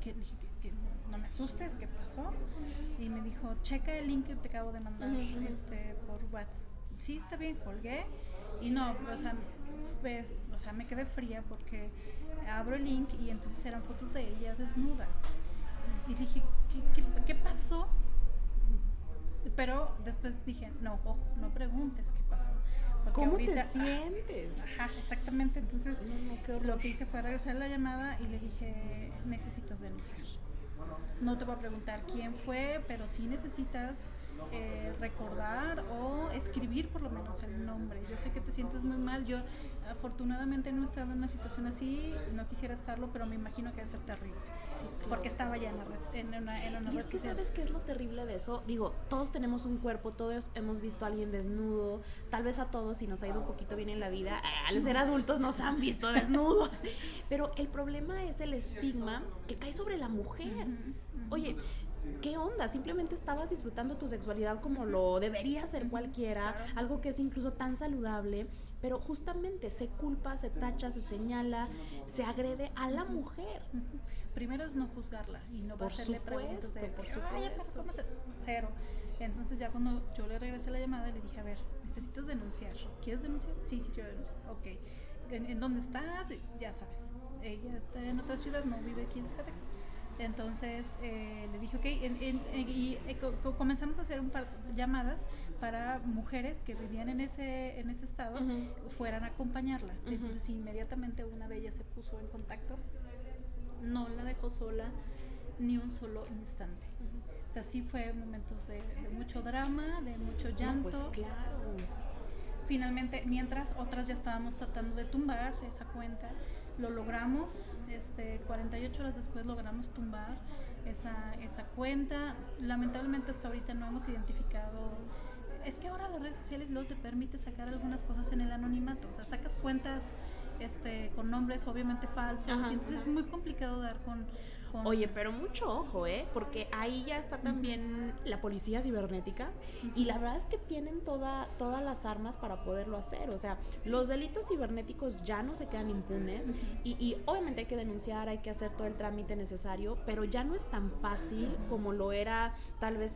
que dije que no me asustes, ¿qué pasó? Y me dijo, checa el link que te acabo de mandar, por WhatsApp. Sí, está bien, colgué, y no, o sea, me quedé fría, porque abro el link y entonces eran fotos de ella desnuda. Y dije, ¿qué pasó? Pero después dije, no, ojo, no preguntes qué pasó. Porque ¿Cómo ahorita, te sientes? ajá, exactamente. Entonces, No, qué horror. lo que hice fue regresar la llamada y le dije, necesitas denunciar. No te voy a preguntar quién fue, pero sí necesitas recordar o escribir por lo menos el nombre. Yo sé que te sientes muy mal. Yo afortunadamente no he estado en una situación así, no quisiera estarlo, pero me imagino que debe ser terrible. Sí, claro. Porque estaba ya en una Y red es que social. sabes qué es lo terrible de eso. Digo, todos tenemos un cuerpo, todos hemos visto a alguien desnudo. Tal vez a todos, si nos ha ido un poquito bien en la vida, al ser adultos nos han visto desnudos. Pero el problema es el estigma que cae sobre la mujer. Oye, ¿qué onda? Simplemente estabas disfrutando tu sexualidad como lo debería hacer cualquiera, Claro. algo que es incluso tan saludable, pero justamente se culpa, se tacha, se señala, se agrede a la mujer. Primero es no juzgarla y no Por hacerle preguntas de, supuesto, por ay, pero supuesto. ¿cómo se...? Cero. Entonces ya cuando yo le regresé la llamada, le dije, a ver, necesitas denunciar. ¿Quieres denunciar? Sí, sí quiero denunciar. Ok. ¿En dónde estás? Ya sabes. Ella está en otra ciudad, no vive aquí en Zacatecas. Entonces le dije, ok, comenzamos a hacer un par de llamadas para mujeres que vivían en ese estado, fueran a acompañarla. Entonces inmediatamente una de ellas se puso en contacto, no la dejó sola ni un solo instante. O sea, sí fue momentos de mucho drama, de mucho llanto. No, pues claro. Finalmente, mientras otras ya estábamos tratando de tumbar esa cuenta, lo logramos, 48 horas después logramos tumbar esa cuenta. Lamentablemente hasta ahorita no hemos identificado. Es que ahora las redes sociales luego te permite sacar algunas cosas en el anonimato, o sea, sacas cuentas con nombres obviamente falsos, Ajá, y entonces ajá. es muy complicado dar con Oye, pero mucho ojo, ¿eh? Porque ahí ya está también la policía cibernética y la verdad es que tienen todas las armas para poderlo hacer. O sea, los delitos cibernéticos ya no se quedan impunes y obviamente hay que denunciar, hay que hacer todo el trámite necesario, pero ya no es tan fácil como lo era tal vez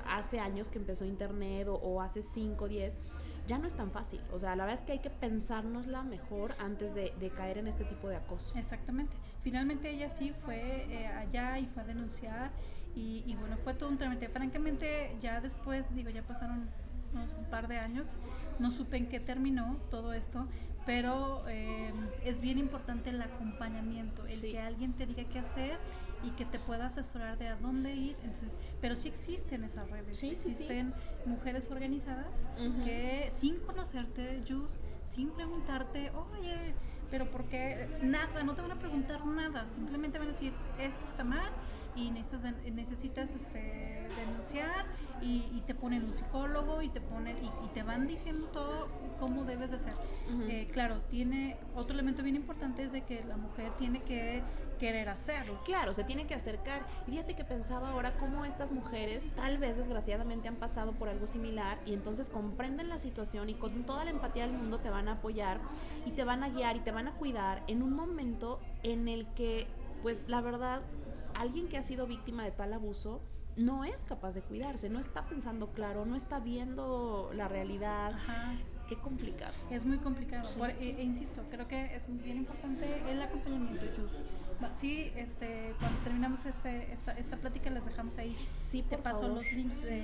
hace años que empezó Internet o hace 5, 10. Ya no es tan fácil. O sea, la verdad es que hay que pensárnosla mejor antes de caer en este tipo de acoso. Exactamente. Finalmente ella sí fue allá y fue a denunciar y bueno, fue todo un trámite. Francamente, ya después, digo, ya pasaron un par de años, no supe en qué terminó todo esto, pero es bien importante el acompañamiento, el Sí. que alguien te diga qué hacer y que te pueda asesorar de a dónde ir. Entonces, pero sí existen esas redes, Sí, sí, sí. existen mujeres organizadas que sin conocerte, Jus, sin preguntarte, oye, pero porque nada, no te van a preguntar nada, simplemente van a decir, esto está mal y necesitas denunciar y te ponen un psicólogo y te ponen y te van diciendo todo cómo debes de hacer. Claro, tiene otro elemento bien importante es de que la mujer tiene que querer hacerlo. Claro, se tiene que acercar. Y fíjate que pensaba ahora cómo estas mujeres tal vez desgraciadamente han pasado por algo similar y entonces comprenden la situación y con toda la empatía del mundo te van a apoyar y te van a guiar y te van a cuidar en un momento en el que, pues la verdad, alguien que ha sido víctima de tal abuso no es capaz de cuidarse, no está pensando claro, no está viendo la realidad. Ajá. Qué complicado. Es muy complicado. Sí. Insisto, creo que es bien importante el acompañamiento, Jus. Sí, cuando terminamos esta plática les dejamos ahí. Sí, Te por paso favor. los links Sí.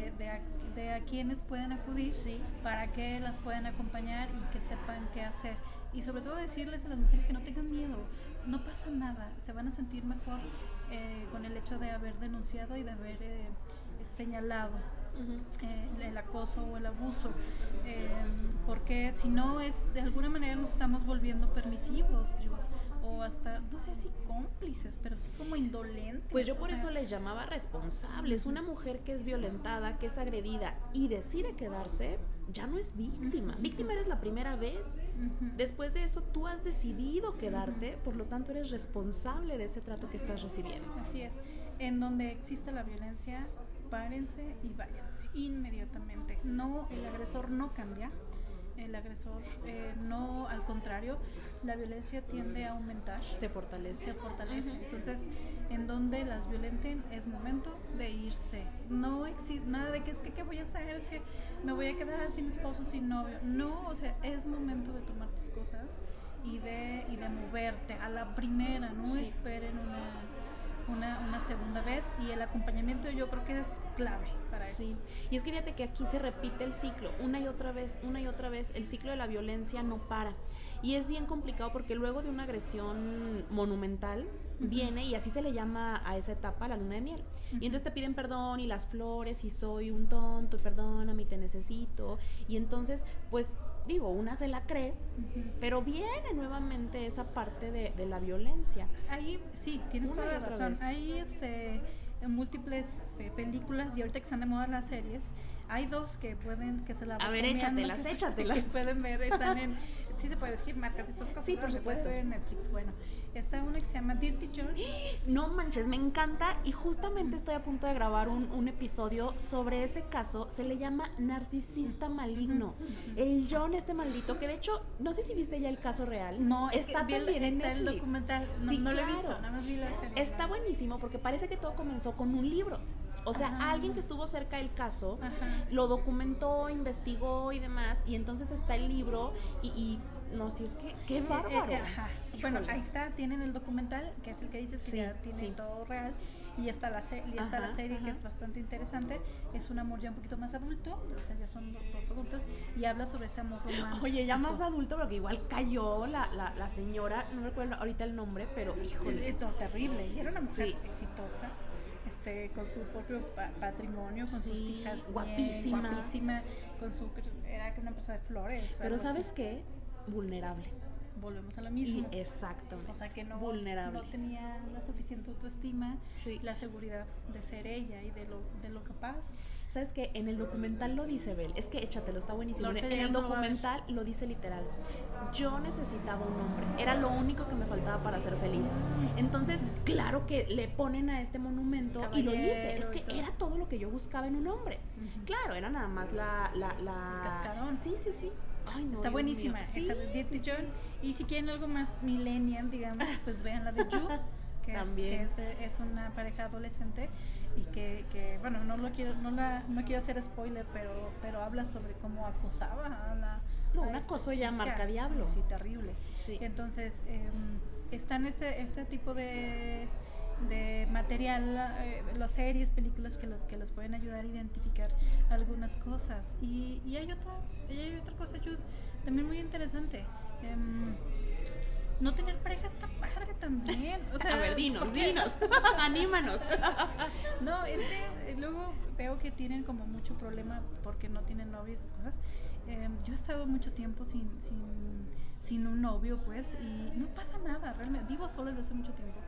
de a quienes pueden acudir Sí. para que las puedan acompañar y que sepan qué hacer. Y sobre todo decirles a las mujeres que no tengan miedo, no pasa nada, se van a sentir mejor con el hecho de haber denunciado y de haber señalado el acoso o el abuso, porque si no es de alguna manera nos estamos volviendo permisivos, o hasta no sé si cómplices, pero sí como indolentes. Pues yo por eso les llamaba responsables. Una mujer que es violentada, que es agredida y decide quedarse, ya no es víctima. Víctima eres la primera vez. Después de eso tú has decidido quedarte, por lo tanto eres responsable de ese trato que estás recibiendo. Así es. En donde existe la violencia, párense y váyanse inmediatamente. No, el agresor no cambia. El agresor no, al contrario, la violencia tiende a aumentar. Se fortalece. Se fortalece. Entonces, en donde las violenten es momento de irse. No existe nada de que es que ¿qué voy a hacer? Es que me voy a quedar sin esposo, sin novio. No, o sea, es momento de tomar tus cosas y de moverte a la primera. No esperen una segunda vez, y el acompañamiento yo creo que es clave para eso. Sí, y es que fíjate que aquí se repite el ciclo, una y otra vez, el ciclo de la violencia no para. Y es bien complicado porque luego de una agresión monumental viene, y así se le llama a esa etapa, la luna de miel. Y entonces te piden perdón y las flores y soy un tonto y perdóname y te necesito. Y entonces, pues digo, una se la cree, pero viene nuevamente esa parte de la violencia. Ahí sí, tienes toda la razón. Hay múltiples películas, y ahorita que están de moda las series, hay dos que se la A ver, échatelas. que pueden ver, están en, sí se puede decir marcas estas cosas. Sí, por supuesto. Se puede ver en Netflix. Bueno, está una que se llama Dirty John. No manches, me encanta, y justamente estoy a punto de grabar un episodio sobre ese caso. Se le llama narcisista maligno. El John, este maldito, que de hecho, no sé si viste ya el caso real. No, está también en el Netflix. documental. No, Sí, no lo he claro. visto, nada más vi la serie. Está buenísimo porque parece que todo comenzó con un libro. O sea, alguien que estuvo cerca del caso lo documentó, investigó y demás, y entonces está el libro y no, si es que qué bárbaro. Bueno, ahí está, tienen el documental, que es el que dices que ya tiene todo real, y está la serie que es bastante interesante. Es un amor ya un poquito más adulto, o sea, ya son dos adultos, y habla sobre ese amor romántico. Oye, ya más adulto, porque igual cayó la señora, no recuerdo ahorita el nombre, pero híjole. Terrible, y era una mujer exitosa, con su propio patrimonio, con sus hijas guapísima, con era una empresa de flores. Pero ¿sabes qué? Vulnerable. volvemos a lo Y mismo. exactamente. O sea, que vulnerable. no tenía la suficiente autoestima, Sí. la seguridad de ser ella y de lo capaz. ¿Sabes qué? En el documental lo dice Bel. Es que échatelo, está buenísimo. Ahorita En el llegando lo va a ver. documental lo dice literal. Yo necesitaba un hombre. Era lo único que me faltaba para ser feliz. Entonces, claro que le ponen a este monumento y lo dice. Es Caballero y que todo. era todo lo que yo buscaba en un hombre. Ujú. Claro, era nada más El cascarón. Sí, sí, sí. Ay, no, Está Dios buenísima mío. esa de Dirty Sí, John. sí. Y si quieren algo más millennial, digamos, pues vean la de You, También. que es una pareja adolescente y bueno, no quiero hacer spoiler, pero habla sobre cómo acosaba a No, a un esta acoso ya chica. marca diablo. Sí, terrible. Sí. Entonces, están este tipo de material, las series, películas que las pueden ayudar a identificar algunas cosas. Y hay otra cosa, Jus, también muy interesante. No tener pareja está padre también. O sea, A ver, dinos, porque- anímanos. No, es que luego veo que tienen como mucho problema porque no tienen novio y esas cosas. Yo he estado mucho tiempo sin un novio, pues, y no pasa nada, realmente. Vivo sola desde hace mucho tiempo.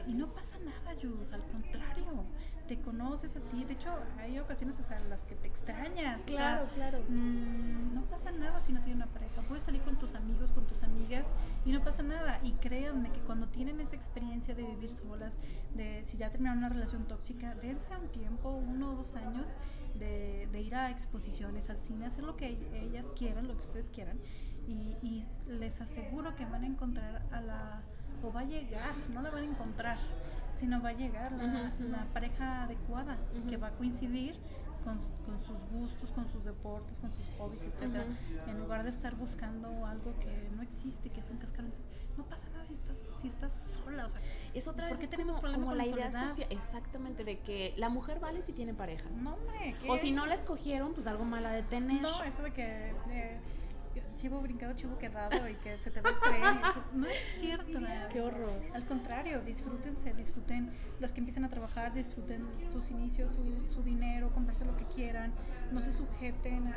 Y no pasa nada, Yus, al contrario, te conoces a ti. De hecho, hay ocasiones hasta en las que te extrañas. Claro, o sea, claro. No pasa nada si no tienes una pareja. Puedes salir con tus amigos, con tus amigas y no pasa nada. Y créanme que cuando tienen esa experiencia de vivir solas, de si ya terminaron una relación tóxica, dense un tiempo, 1 o 2 años, de ir a exposiciones, al cine, hacer lo que ellas quieran, lo que ustedes quieran. Y les aseguro que van a encontrar o va a llegar, no la van a encontrar, sino va a llegar la pareja adecuada, que va a coincidir con sus gustos, con sus deportes, con sus hobbies, etcétera, en lugar de estar buscando algo que no existe, que es un cascarón. No pasa nada si estás sola, o sea, Es otra vez ¿por qué tenemos como, problemas como con la la idea soledad? social, exactamente, de que la mujer vale si tiene pareja. No, hombre, ¿qué? O si no la escogieron, pues algo mala de tener. No, eso de que chivo brincado, chivo quedado y que se te va el tren. Eso, no es cierto nada. Qué horror. Al contrario, disfruten los que empiezan a trabajar, disfruten sus inicios, su dinero, comprarse lo que quieran, no se sujeten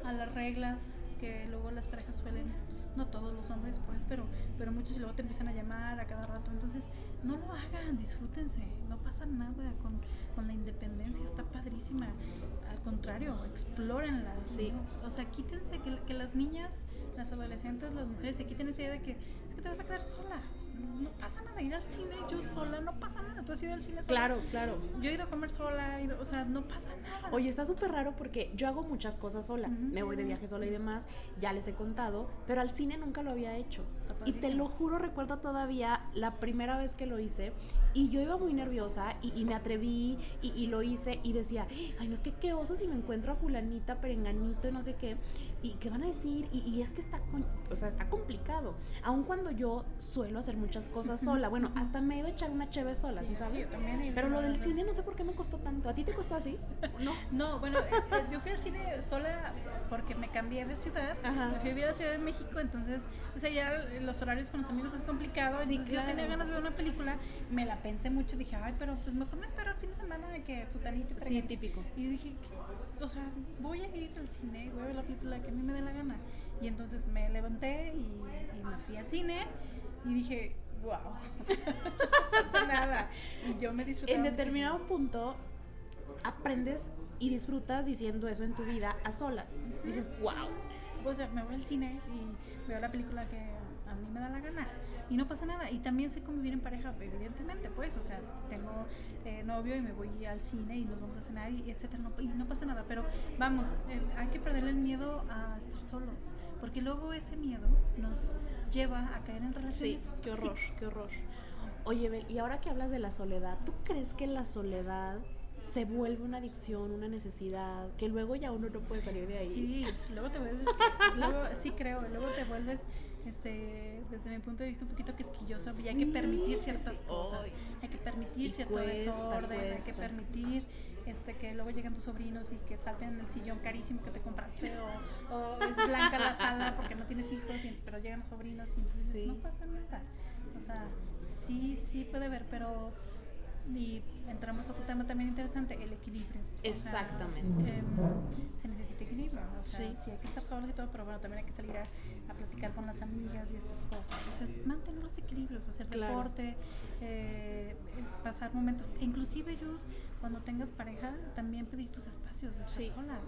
a las reglas que luego las parejas suelen, no todos los hombres pues, pero muchos luego te empiezan a llamar a cada rato. Entonces no lo hagan, disfrútense, no pasa nada con la independencia, está padrísima. Al contrario, explórenla, Sí. ¿no? O sea, quítense que las niñas, las adolescentes, las mujeres se quiten esa idea de que es que te vas a quedar sola. No pasa nada, ir al cine yo sola, no pasa nada. ¿Tú has ido al cine sola? Claro, claro. Yo he ido a comer sola, o sea, no pasa nada. Oye, está súper raro porque yo hago muchas cosas sola. Me voy de viaje sola y demás, ya les he contado, pero al cine nunca lo había hecho. Y te lo juro, recuerdo todavía la primera vez que lo hice y yo iba muy nerviosa y me atreví y lo hice y decía, ay, no, es que qué oso si me encuentro a fulanita, perenganito y no sé qué, y qué van a decir, y es que está complicado, aun cuando yo suelo hacer muchas cosas sola. Bueno, hasta me he ido a echar una cheve sola, ¿sí sabes? Sí, yo también he ido. Pero lo del cine no sé por qué me costó tanto. ¿A ti te costó así? No. No, bueno, yo fui al cine sola porque me cambié de ciudad. Ajá. Me fui a vivir a la Ciudad de México, entonces, o sea, ya los horarios con los amigos es complicado. Sí, Entonces claro. yo tenía ganas de ver una película, me la pensé mucho, dije, ay, pero pues mejor me espero el fin de semana de que Sutanito y Sí, típico. Y dije, o sea, voy a ir al cine, voy a ver la película que a mí me dé la gana. Y entonces me levanté y me fui al cine y dije, wow, no pasa nada. Y yo me disfruté. En determinado punto aprendes y disfrutas diciendo eso en tu vida a solas. Dices, wow. O sea, me voy al cine y veo la película que a mí me da la gana y no pasa nada. Y también sé convivir en pareja, evidentemente, pues, o sea, tengo novio y me voy al cine y nos vamos a cenar y etcétera, y no pasa nada. Pero vamos, hay que perderle el miedo a estar solos, porque luego ese miedo nos lleva a caer en relaciones. Sí, qué horror, qué horror. Oye, Bel, y ahora que hablas de la soledad, ¿tú crees que la soledad se vuelve una adicción, una necesidad, que luego ya uno no puede salir de ahí? Sí, luego te vuelves, sí creo, luego te vuelves, desde mi punto de vista un poquito quisquillosa, y hay que permitir ciertas cosas, hay que permitir cierto desorden, hay que permitir que luego lleguen tus sobrinos y que salten en el sillón carísimo que te compraste, o es blanca la sala porque no tienes hijos, pero llegan los sobrinos y entonces no pasa nada. O sea, sí puede haber, pero Y entramos a otro tema también interesante, el equilibrio. Exactamente. O sea, se necesita equilibrio, o sea, Sí. sí hay que estar solos y todo, pero bueno, también hay que salir a platicar con las amigas y estas cosas. Entonces, mantener los equilibrios, hacer Claro. deporte, pasar momentos, inclusive, Yus, cuando tengas pareja, también pedir tus espacios, estar Sí. sola.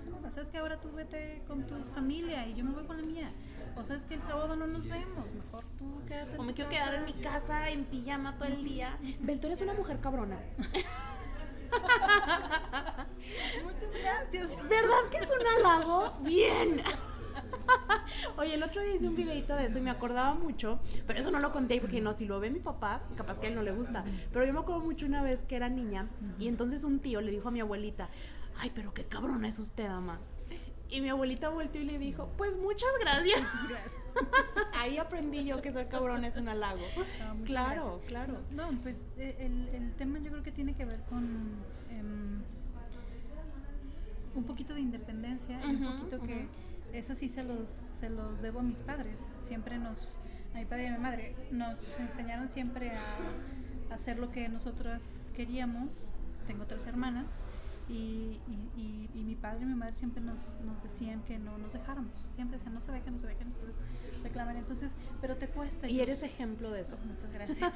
No pasa nada, sabes que ahora tú vete con tu familia y yo me voy con la mía. O sabes que el sábado no nos vemos, mejor tú quédate en O me tu quiero casa. quedar en mi casa en pijama todo el día. Bel, tú eres una mujer cabrona. Muchas gracias. ¿Verdad que es un halago? Bien. Oye, el otro día hice un videito de eso y me acordaba mucho, pero eso no lo conté porque no, si lo ve mi papá, capaz que a él no le gusta. Pero yo me acuerdo mucho una vez que era niña y entonces un tío le dijo a mi abuelita, ay, pero qué cabrona es usted, ama. Y mi abuelita volteó y le dijo, pues muchas gracias. Muchas gracias. Ahí aprendí yo que ser cabrón es un halago. No, muchas Claro, gracias. claro. No, pues el tema yo creo que tiene que ver con un poquito de independencia y un poquito que eso sí se los debo a mis padres. Siempre a mi padre y a mi madre, nos enseñaron siempre a hacer lo que nosotras queríamos. Tengo 3 hermanas y mi padre y mi madre siempre nos decían que no nos dejáramos. Siempre decían, no se dejen, entonces reclaman. Entonces, pero te cuesta. Y eres ejemplo de eso. Muchas gracias.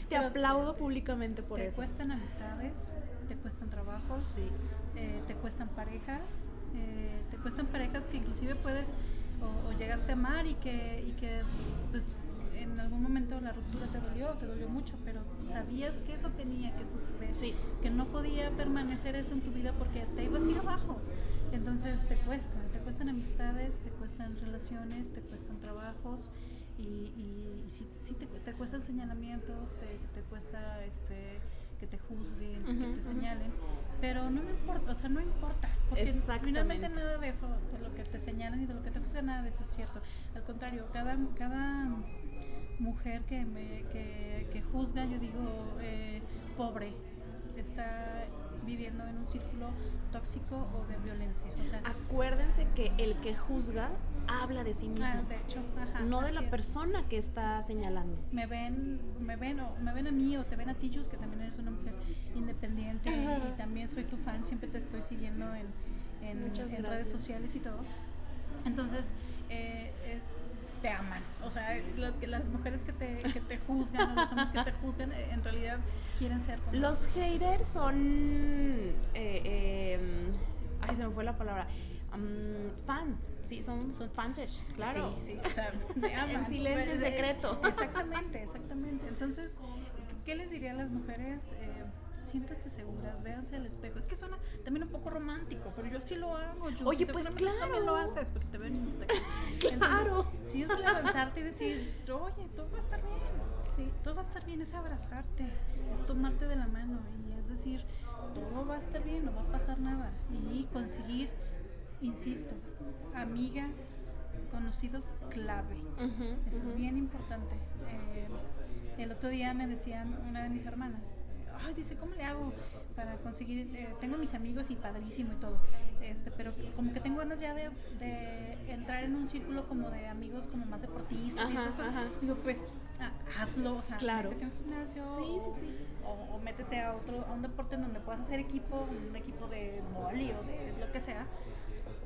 Te aplaudo públicamente por te eso. Te cuestan amistades, te cuestan trabajos, Sí. te cuestan parejas, que inclusive puedes o llegaste a amar y que pues en algún momento la ruptura te dolió mucho, pero sabías que eso tenía que suceder, Sí. que no podía permanecer eso en tu vida porque te ibas a ir abajo. Entonces te cuestan amistades, te cuestan relaciones, te cuestan trabajos y sí te cuestan señalamientos, te cuesta que te juzguen, que te señalen, pero no me importa, o sea, no importa, porque finalmente nada de eso, de lo que te señalan y de lo que te acusan, nada de eso es cierto. Al contrario, cada mujer que juzga, yo digo, pobre, está viviendo en un círculo tóxico o de violencia. O sea, acuérdense que el que juzga habla de sí mismo. De hecho, no de la persona que está señalando. Me ven a mí o te ven a ti, Jus, que también eres una mujer independiente y también soy tu fan, siempre te estoy siguiendo en redes sociales y todo. Entonces, te aman, o sea, las mujeres que te juzgan o los hombres que te juzgan en realidad quieren ser como los haters son ay, se me fue la palabra, fan, sí, son fans, claro, sí, o sea, me aman en silencio, en secreto. Exactamente. Entonces, ¿qué les diría a las mujeres? Siéntanse seguras, véanse al espejo. Es que suena también un poco romántico, pero yo sí lo hago. Oye, pues claro. También lo haces porque te veo en Instagram. Claro. Entonces, sí es levantarte y decir, oye, todo va a estar bien. Sí, todo va a estar bien, es abrazarte, es tomarte de la mano y es decir, todo va a estar bien, no va a pasar nada. Y conseguir, insisto, amigas, conocidos clave. Eso es bien importante. El otro día me decían una de mis hermanas, ay, dice, ¿cómo le hago para conseguir? Tengo mis amigos y padrísimo y todo, pero como que tengo ganas ya de entrar en un círculo como de amigos como más deportistas y estas cosas. Digo, pues hazlo, o sea, claro. Métete a un gimnasio sí. O métete a un deporte en donde puedas hacer un equipo de vóley o de lo que sea.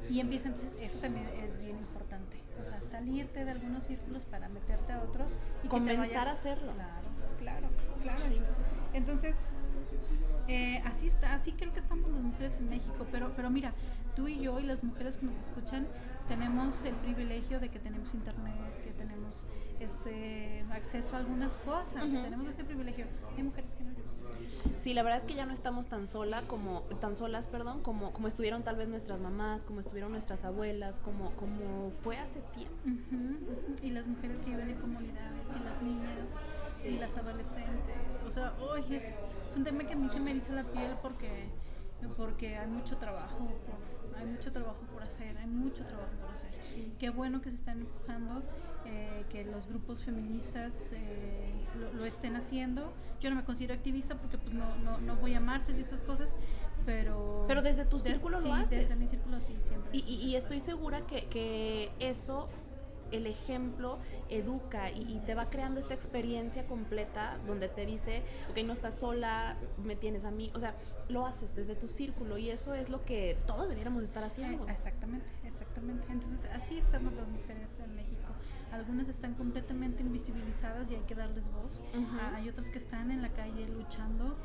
Y empieza, entonces eso también es bien importante, o sea, salirte de algunos círculos para meterte a otros y comenzar a hacerlo. Claro. Sí. Entonces, así creo que estamos las mujeres en México, pero mira, tú y yo y las mujeres que nos escuchan tenemos el privilegio de que tenemos internet, que tenemos acceso a algunas cosas, tenemos ese privilegio. Hay mujeres que no. Sí, la verdad es que ya no estamos tan solas, como estuvieron tal vez nuestras mamás, como estuvieron nuestras abuelas, como fue hace tiempo. Y las mujeres que viven en comunidades, y las niñas, y las adolescentes. O sea, es un tema que a mí se me eriza la piel porque hay mucho trabajo por hacer, Sí. Qué bueno que se están empujando, que los grupos feministas lo estén haciendo. Yo no me considero activista porque pues no voy a marchas y estas cosas, pero desde tu círculo lo haces. Desde mi círculo sí, siempre. Y estoy segura que eso el ejemplo educa y te va creando esta experiencia completa donde te dice, ok, no estás sola, me tienes a mí, o sea, lo haces desde tu círculo y eso es lo que todos debiéramos estar haciendo. Exactamente, exactamente. Entonces, así estamos las mujeres en México. Algunas están completamente invisibilizadas y hay que darles voz. Hay otras que están en la calle luchando.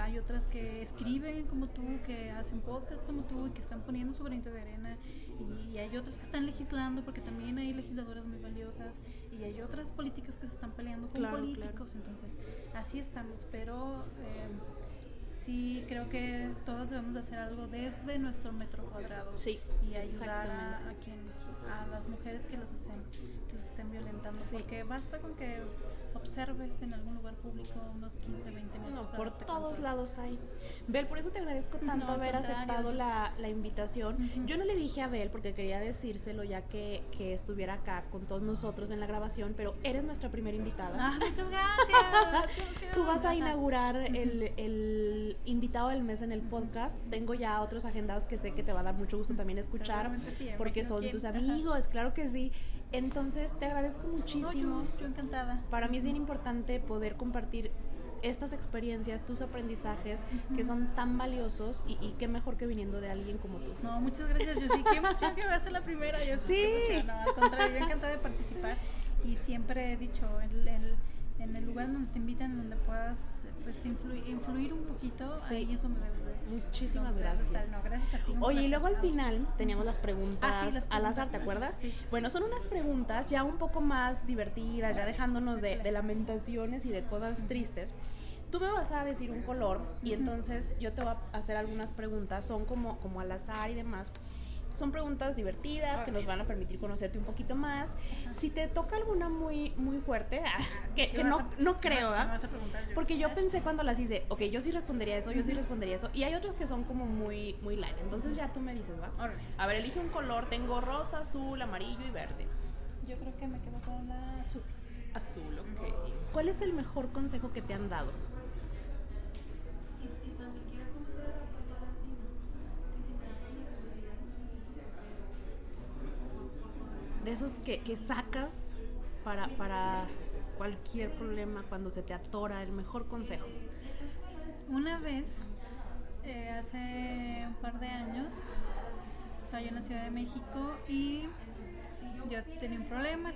Hay otras que escriben como tú, que hacen podcast como tú y que están poniendo su granito de arena. Y hay otras que están legislando, porque también hay legisladoras muy valiosas. Y hay otras políticas que se están peleando con políticos. Claro. Entonces, así estamos. Pero sí, creo que todas debemos de hacer algo desde nuestro metro cuadrado. Sí, y ayudar a las mujeres que las estén violentando. Sí. Porque basta con que observes en algún lugar público unos 15, 20 minutos. No, por todos lados hay. Bel, por eso te agradezco tanto haber aceptado la invitación. Yo no le dije a Bel porque quería decírselo ya que estuviera acá con todos nosotros en la grabación, pero eres nuestra primera invitada. Muchas gracias. Tú vas a inaugurar el invitado del mes en el podcast. Tengo ya otros agendados que sé que te va a dar mucho gusto también escuchar, sí, porque son tus amigos, claro que sí. Entonces te agradezco muchísimo. Yo encantada. Para mí es bien importante poder compartir estas experiencias, tus aprendizajes, que son tan valiosos y qué mejor que viniendo de alguien como tú. No, muchas gracias, Yossi. Qué emoción que me va a ser la primera. Yo sí. No, al contrario, yo encantada de participar y siempre he dicho, en el lugar donde te invitan, en donde puedas pues influir un poquito, sí. Ahí es donde debes de. Muchísimas gracias. No, gracias a ti. Oye, y luego al final teníamos las preguntas, sí, al azar, ¿te acuerdas? Sí. Bueno, son unas preguntas ya un poco más divertidas, ya dejándonos de lamentaciones y de cosas tristes. Tú me vas a decir un color y entonces yo te voy a hacer algunas preguntas, son como al azar y demás. Son preguntas divertidas que nos van a permitir conocerte un poquito más. Si te toca alguna muy fuerte, que no creo, ¿verdad? Porque yo pensé cuando las hice, ok, yo sí respondería eso, yo sí respondería eso. Y hay otros que son como muy light. Entonces ya tú me dices, ¿va? A ver, elige un color. Tengo rosa, azul, amarillo y verde. Yo creo que me quedo con la azul. Azul, ok. ¿Cuál es el mejor consejo que te han dado? De esos que sacas para cualquier problema cuando se te atora, el mejor consejo. Una vez, hace un par de años, estaba yo en la Ciudad de México y yo tenía un problema,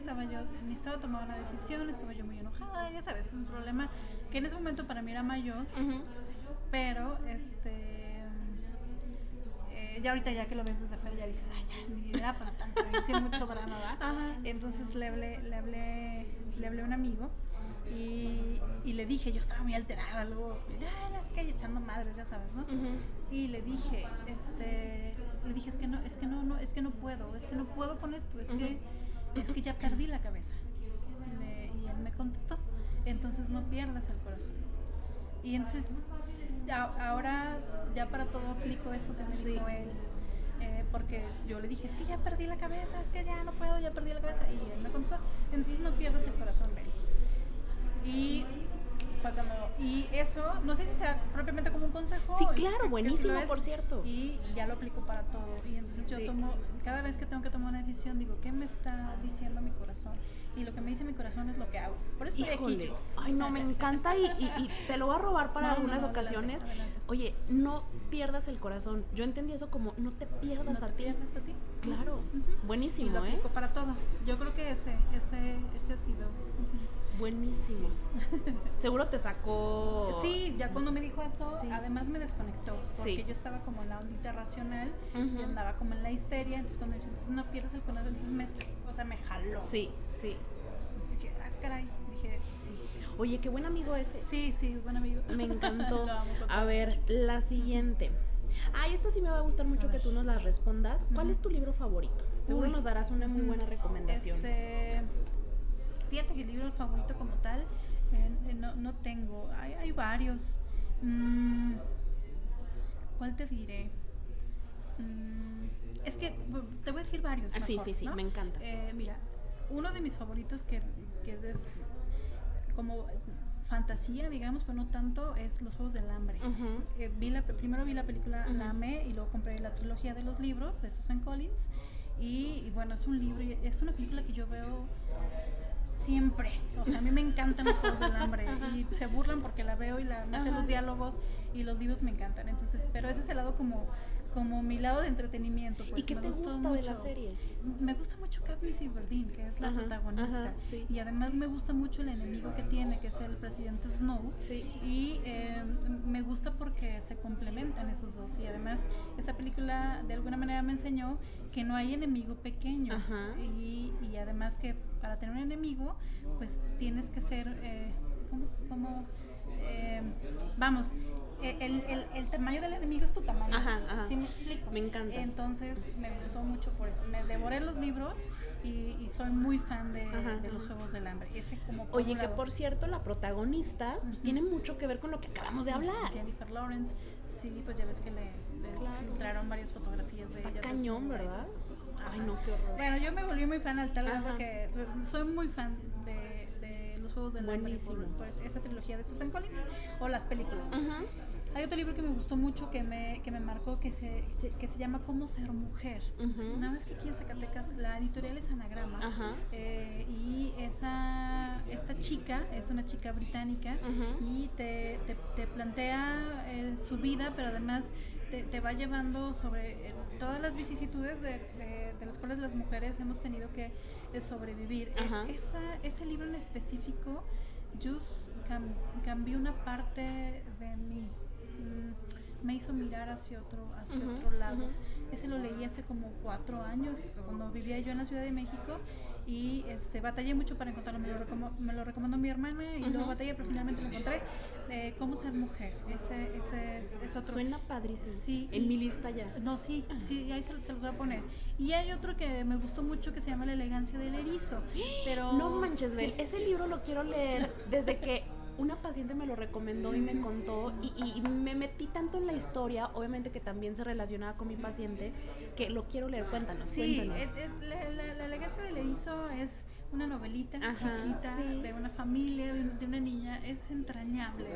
necesitaba tomar una decisión, estaba yo muy enojada, ya sabes, un problema que en ese momento para mí era mayor, pero ya ahorita ya que lo ves desde afuera ya dices, ya ni era para tanto, hice mucho drama, ¿va? Entonces le hablé a un amigo y le dije, yo estaba muy alterada, luego, así que echando madres, ya sabes, ¿no? Y le dije, es que no puedo con esto, es que ya perdí la cabeza. Y él me contestó, entonces no pierdas el corazón. Y entonces ahora ya para todo aplico eso que me dijo él, porque yo le dije, es que ya perdí la cabeza, es que ya no puedo, ya perdí la cabeza, y él me contestó, entonces no pierdas el corazón, Mary. Y fue cuando, y eso, no sé si sea propiamente como un consejo. Sí, claro, buenísimo, por cierto. Y ya lo aplico para todo. Y entonces yo tomo, cada vez que tengo que tomar una decisión, digo, ¿qué me está diciendo mi corazón? Y lo que me dice mi corazón es lo que hago. Por eso estoy aquí. Ay, no, me encanta y te lo voy a robar para algunas ocasiones. Adelante. Oye, no pierdas el corazón. Yo entendí eso como, no te pierdas a ti. Claro, buenísimo, y lo aplico para todo. Yo creo que ese ha sido. Buenísimo. Seguro te sacó. Sí, ya cuando me dijo eso, además me desconectó, porque yo estaba como en la ondita racional y andaba como en la histeria, entonces cuando me dice, entonces no pierdas el corazón, entonces me jaló. Sí. Entonces dije, caray, dije, sí. Oye, qué buen amigo ese. Sí, buen amigo. Me encantó. A ver, la siguiente. Esta sí me va a gustar mucho que tú nos la respondas. ¿Cuál es tu libro favorito? Seguro nos darás una muy buena recomendación. Fíjate que el libro favorito como tal, no tengo, hay varios. ¿Cuál te diré? Es que te voy a decir varios. Mejor, sí, ¿no? Me encanta. Mira, uno de mis favoritos que es como fantasía, digamos, pero no tanto, es Los Juegos del Hambre. Uh-huh. Primero vi la película, uh-huh. la amé, y luego compré la trilogía de los libros de Susan Collins, y bueno, es un libro, es una película que yo veo siempre. O sea, a mí me encantan los Juegos del Hambre y se burlan porque la veo y me sé los diálogos y los libros me encantan. Entonces, pero ese es el lado como mi lado de entretenimiento, pues. ¿Y qué me te gustó gusta mucho. de la serie? Me gusta mucho Katniss Everdeen, que es la protagonista. Sí. Y además me gusta mucho el enemigo que tiene, que es el presidente Snow. Sí. Y me gusta porque se complementan esos dos. Y además esa película de alguna manera me enseñó que no hay enemigo pequeño. Y además que para tener un enemigo, pues tienes que ser, vamos, el tamaño del enemigo es tu tamaño. ¿Sí me explico? Me encanta. Entonces me gustó mucho por eso. Me devoré los libros y soy muy fan de los Juegos del Hambre. Ese como por Oye, que por cierto, la protagonista pues, tiene mucho que ver con lo que acabamos de hablar. Jennifer Lawrence. Sí, pues ya ves que le filtraron varias fotografías de ella. Está cañón, ¿verdad? Ay, no, qué horror. Bueno, yo me volví muy fan al tal grado que soy muy fan de los Juegos del Hambre por esa trilogía de Susan Collins o las películas. Hay otro libro que me gustó mucho, que me marcó, que se llama Cómo ser mujer. Nada más que aquí en Zacatecas la editorial es Anagrama. Y esta chica es una chica británica y te plantea su vida, pero además te va llevando sobre todas las vicisitudes de las cuales las mujeres hemos tenido que sobrevivir. Ese libro en específico, cambió una parte de mí. Me hizo mirar hacia otro lado. Ese lo leí hace como 4 años, cuando vivía yo en la Ciudad de México, y batallé mucho para encontrarlo. Me lo recomendó mi hermana y luego batallé, pero finalmente lo encontré. Cómo ser mujer. Ese es otro. Suena padrísimo. Sí. En mi lista ya. No, sí, ahí se los voy a poner. Y hay otro que me gustó mucho que se llama La elegancia del erizo. Pero no manches, Bel, ese libro lo quiero leer desde que una paciente me lo recomendó y me contó y me metí tanto en la historia, obviamente que también se relacionaba con mi paciente, que lo quiero leer. Cuéntanos. La elegancia del erizo es una novelita chiquita de una familia, de una niña. Es entrañable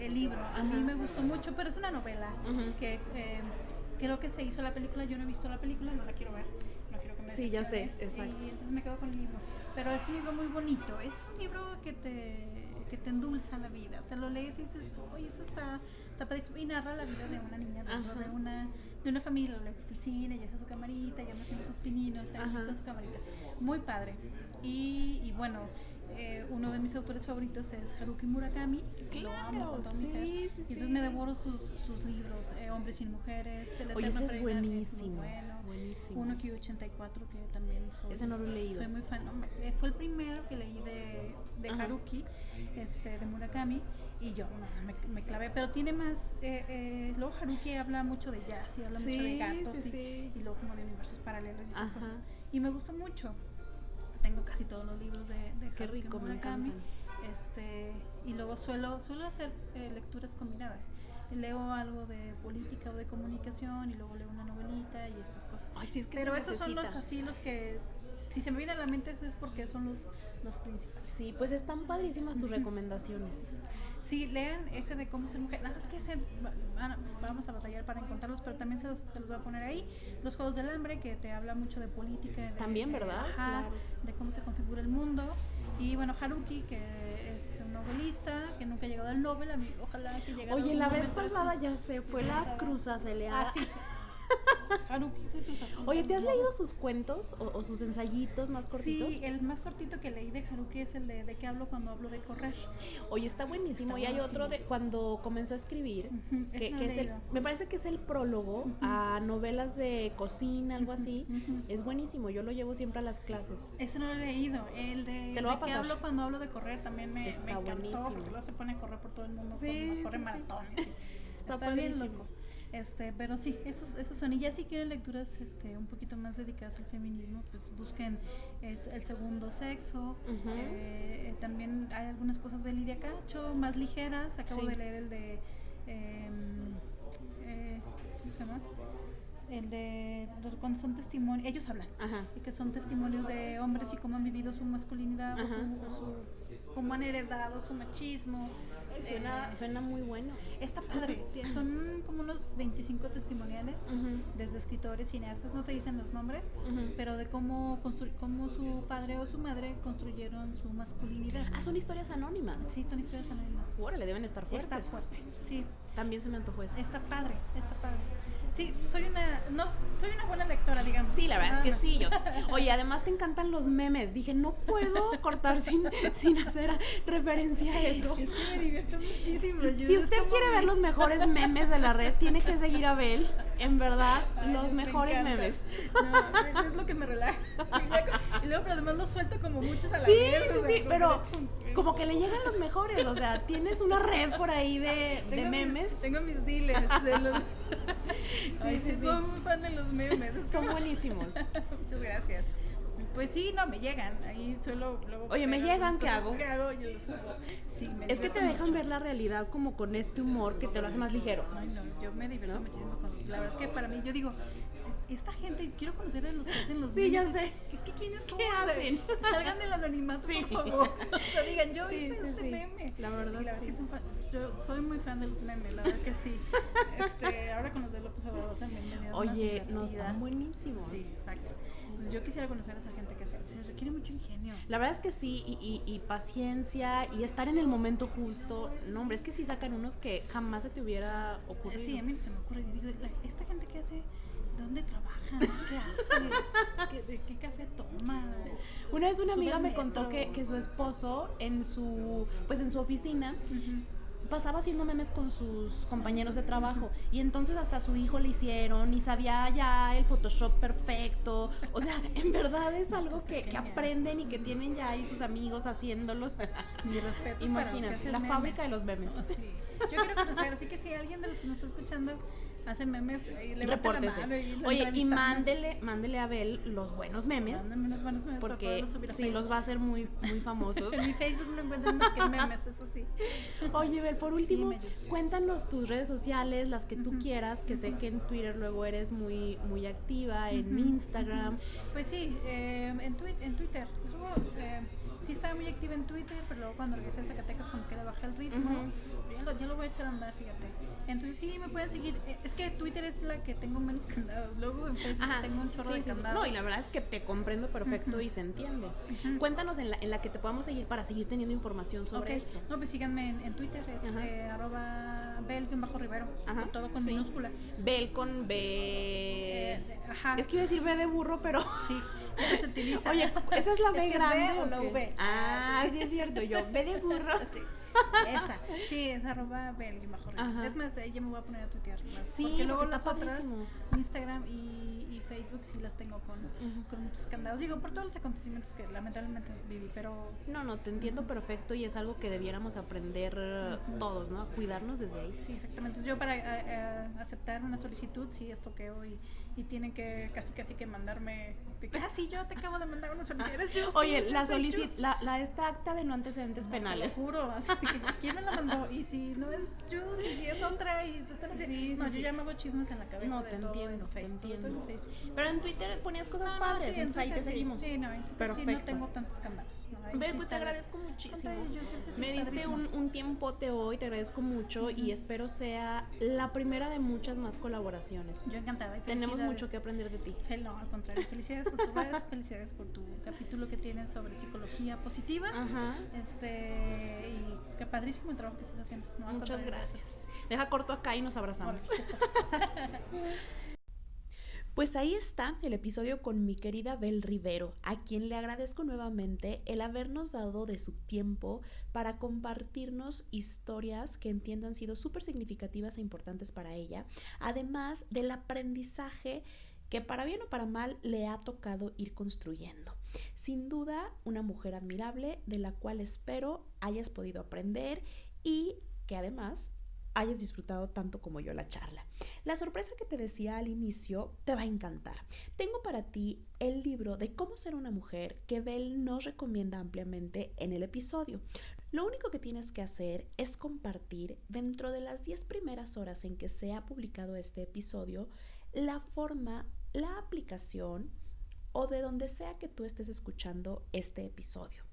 el libro. A mí me gustó mucho, pero es una novela que creo que se hizo la película. Yo no he visto la película, no la quiero ver. No quiero que me decepcione. Sí, ya sé, exacto. Y entonces me quedo con el libro. Pero es un libro muy bonito. Es un libro que te endulza la vida. O sea, lo lees y dices, oye, eso está padrísimo. Y narra la vida de una niña dentro de una familia. Le gusta el cine, ya hace su camarita, ya anda haciendo sus pininos ahí con su camarita. Muy padre. Y bueno, uno de mis autores favoritos es Haruki Murakami. Lo amo con todo mi ser. Y entonces me devoro sus libros, Hombres sin Mujeres, El Eterno Ese es buenísimo. Buenísimo. 1Q84, que también ese no lo he leído. Soy muy fan. Fue el primero que leí de Haruki, de Murakami, y yo me clavé. Pero tiene más. Luego Haruki habla mucho de jazz y habla mucho de gatos y luego como de universos paralelos y esas cosas. Y me gusta mucho. Tengo casi todos los libros de Haruki Murakami. Y luego suelo hacer lecturas combinadas. Leo algo de política o de comunicación y luego leo una novelita y estas cosas. Ay, sí, es que pero esos son los que, si se me viene a la mente, es porque son los principales. Sí, pues están padrísimas tus recomendaciones. Sí, lean ese de Cómo ser mujer. Nada más que vamos a batallar para encontrarlos, pero también te los voy a poner ahí. Los Juegos del Hambre, que te habla mucho de política. También, ¿verdad? Claro. De cómo se configura el mundo. Y bueno, Haruki, que es un novelista, que nunca ha llegado al Nobel. A mí, ojalá que llegara. Oye, la vez pasada ya se fue la cruzazeleada. Sí. Haruki se cruza. Oye, ¿te has leído sus cuentos o sus ensayitos más cortitos? Sí, el más cortito que leí de Haruki es el de qué hablo cuando hablo de correr. Oye, está buenísimo. Y hay otro de cuando comenzó a escribir, que es me parece que es el prólogo a novelas de cocina, algo así. Es buenísimo, yo lo llevo siempre a las clases. Ese no lo he leído. El de qué hablo cuando hablo de correr también me encantó, buenísimo. Porque luego se pone a correr por todo el mundo, corre maratones. Está bien loco. Pero sí, esos son. Y ya si quieren lecturas un poquito más dedicadas al feminismo, pues busquen El segundo sexo. También hay algunas cosas de Lidia Cacho más ligeras. Acabo de leer el de ¿cómo se llama? cuando son testimonios, ellos hablan, Ajá. y que son testimonios de hombres y cómo han vivido su masculinidad cómo han heredado su machismo. Suena muy bueno. Está padre, son como unos 25 testimoniales, desde escritores, cineastas, no te dicen los nombres, pero de cómo su padre o su madre construyeron su masculinidad. Son historias anónimas. Sí, son historias anónimas. Órale, deben estar fuertes. Está fuerte, sí. También se me antojó eso. Está padre. Sí, soy una buena lectora, digamos. Sí, la verdad es que sí. Oye, además te encantan los memes. Dije, no puedo cortar sin hacer referencia a eso. Es que me divierto muchísimo. Si usted quiere ver los mejores memes de la red, tiene que seguir a Bel. En verdad, los mejores memes. No, es lo que me relaja. Y luego, pero además los suelto como muchos a la vez. Sí, sí, pero como que le llegan los mejores. O sea, tienes una red por ahí de memes. Tengo mis dealers de los... Sí, soy muy fan de los memes. Son buenísimos. Muchas gracias. Pues sí, no, me llegan. Ahí suelo luego... Oye, ¿me llegan? ¿Qué hago? ¿Qué hago? Yo los subo. Sí, es que te dejan ver la realidad como con este humor que te lo hace más ligero. Ay, no, yo me divierto muchísimo con... La verdad es que para mí, yo digo, esta gente, quiero conocer a los que hacen los Sí, ya sé. ¿Quiénes son? ¿Qué hacen? Salgan del anonimato, por favor. O sea, digan, yo hice este meme. La verdad, sí, la verdad es que yo soy muy fan de los memes, la verdad que sí. Ahora con los de López Obrador también me dieron Oye, no, están buenísimos. Sí, exacto. Entonces, yo quisiera conocer a esa gente que se requiere mucho ingenio. La verdad es que sí, y paciencia, y estar en el momento justo. No, hombre, es que sí sacan unos que jamás se te hubiera ocurrido. Sí, a mí no se me ocurre. Y digo, esta gente que hace... ¿Dónde trabaja? ¿Qué hace? ¿De qué café toma? Una vez una amiga me contó que su esposo en su oficina pasaba haciendo memes con sus compañeros de trabajo, y entonces hasta su hijo le hicieron y sabía ya el Photoshop perfecto. O sea, en verdad es algo que aprenden y que tienen ya ahí sus amigos haciéndolos. Mi respeto. Imagínate, la fábrica de los memes. Sí. Yo quiero conocer, así que si alguien de los que nos está escuchando hace memes, levante la mano y oye, y mándele a Bel los buenos memes. Mándame unos buenos memes porque sí, los va a hacer muy, muy famosos. En mi Facebook no encuentran más que memes, eso sí. Oye, Bel, por último, cuéntanos tus redes sociales, las que tú quieras, que sé que en Twitter luego eres muy, muy activa, en Instagram. Pues sí, en Twitter. Luego, sí estaba muy activa en Twitter, pero luego cuando regresé a Zacatecas como que le bajé el ritmo. Ya lo voy a echar a andar, fíjate. Entonces sí, me pueden seguir. Es que Twitter es la que tengo menos candados. Luego en Facebook tengo un chorro de candados. No, y la verdad es que te comprendo perfecto y se entiende. Cuéntanos en la que te podamos seguir para seguir teniendo información sobre esto. No, pues síganme en Twitter, es @Bel_Rivero. Todo con minúscula. Bel con B. Es que iba a decir B de burro, pero sí, no se utiliza. Oye, esa es la B grande. ¿Es B o la V? Sí es cierto, yo B de burro. Esa, sí, es @Bel_Rivero. Es más, ya me voy a poner a tuitear más. Sí, porque luego está las otras, padrísimo. Instagram y Facebook sí las tengo con muchos candados. Digo, por todos los acontecimientos que lamentablemente viví, pero... No, te entiendo perfecto, y es algo que debiéramos aprender todos, ¿no? A cuidarnos desde ahí. Sí, exactamente. Yo para aceptar una solicitud, sí, estoqueo y tienen que casi que mandarme... sí, yo te acabo de mandar una solicitud. Oye, esta acta de no antecedentes penales. Te lo juro, así que ¿quién me la mandó? Y si no es Jules, y si es otra, y yo ya me hago chismes en la cabeza. No, te entiendo. Pero en Twitter ponías cosas padres, entonces ahí te seguimos. Sí, no, en Twitter sí no tengo tantos candados. Pues te agradezco muchísimo. Me diste un tiempote hoy, te agradezco mucho, y espero sea la primera de muchas más colaboraciones. Yo encantada. Tenemos mucho que aprender de ti. No, al contrario, felicidades por tu redes, felicidades por tu capítulo que tienes sobre psicología positiva. Y qué padrísimo el trabajo que estás haciendo. Muchas gracias. Deja corto acá y nos abrazamos. Pues ahí está el episodio con mi querida Bel Rivero, a quien le agradezco nuevamente el habernos dado de su tiempo para compartirnos historias que entiendo han sido súper significativas e importantes para ella, además del aprendizaje que para bien o para mal le ha tocado ir construyendo. Sin duda, una mujer admirable de la cual espero hayas podido aprender y que además hayas disfrutado tanto como yo la charla. La sorpresa que te decía al inicio te va a encantar. Tengo para ti el libro de Cómo ser una mujer que Bel nos recomienda ampliamente en el episodio. Lo único que tienes que hacer es compartir dentro de las 10 primeras horas en que se ha publicado este episodio la forma, la aplicación o de donde sea que tú estés escuchando este episodio.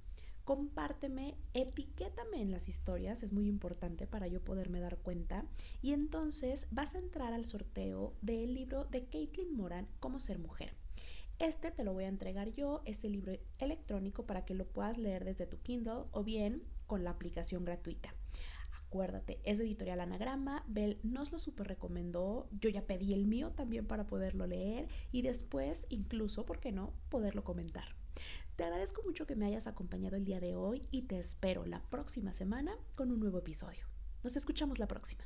Compárteme, etiquétame en las historias, es muy importante para yo poderme dar cuenta. Y entonces vas a entrar al sorteo del libro de Caitlin Moran, Cómo ser mujer. Este te lo voy a entregar yo, es el libro electrónico para que lo puedas leer desde tu Kindle o bien con la aplicación gratuita. Acuérdate, es de Editorial Anagrama, Bel nos lo super recomendó, yo ya pedí el mío también para poderlo leer y después, incluso, ¿por qué no?, poderlo comentar. Te agradezco mucho que me hayas acompañado el día de hoy y te espero la próxima semana con un nuevo episodio. Nos escuchamos la próxima.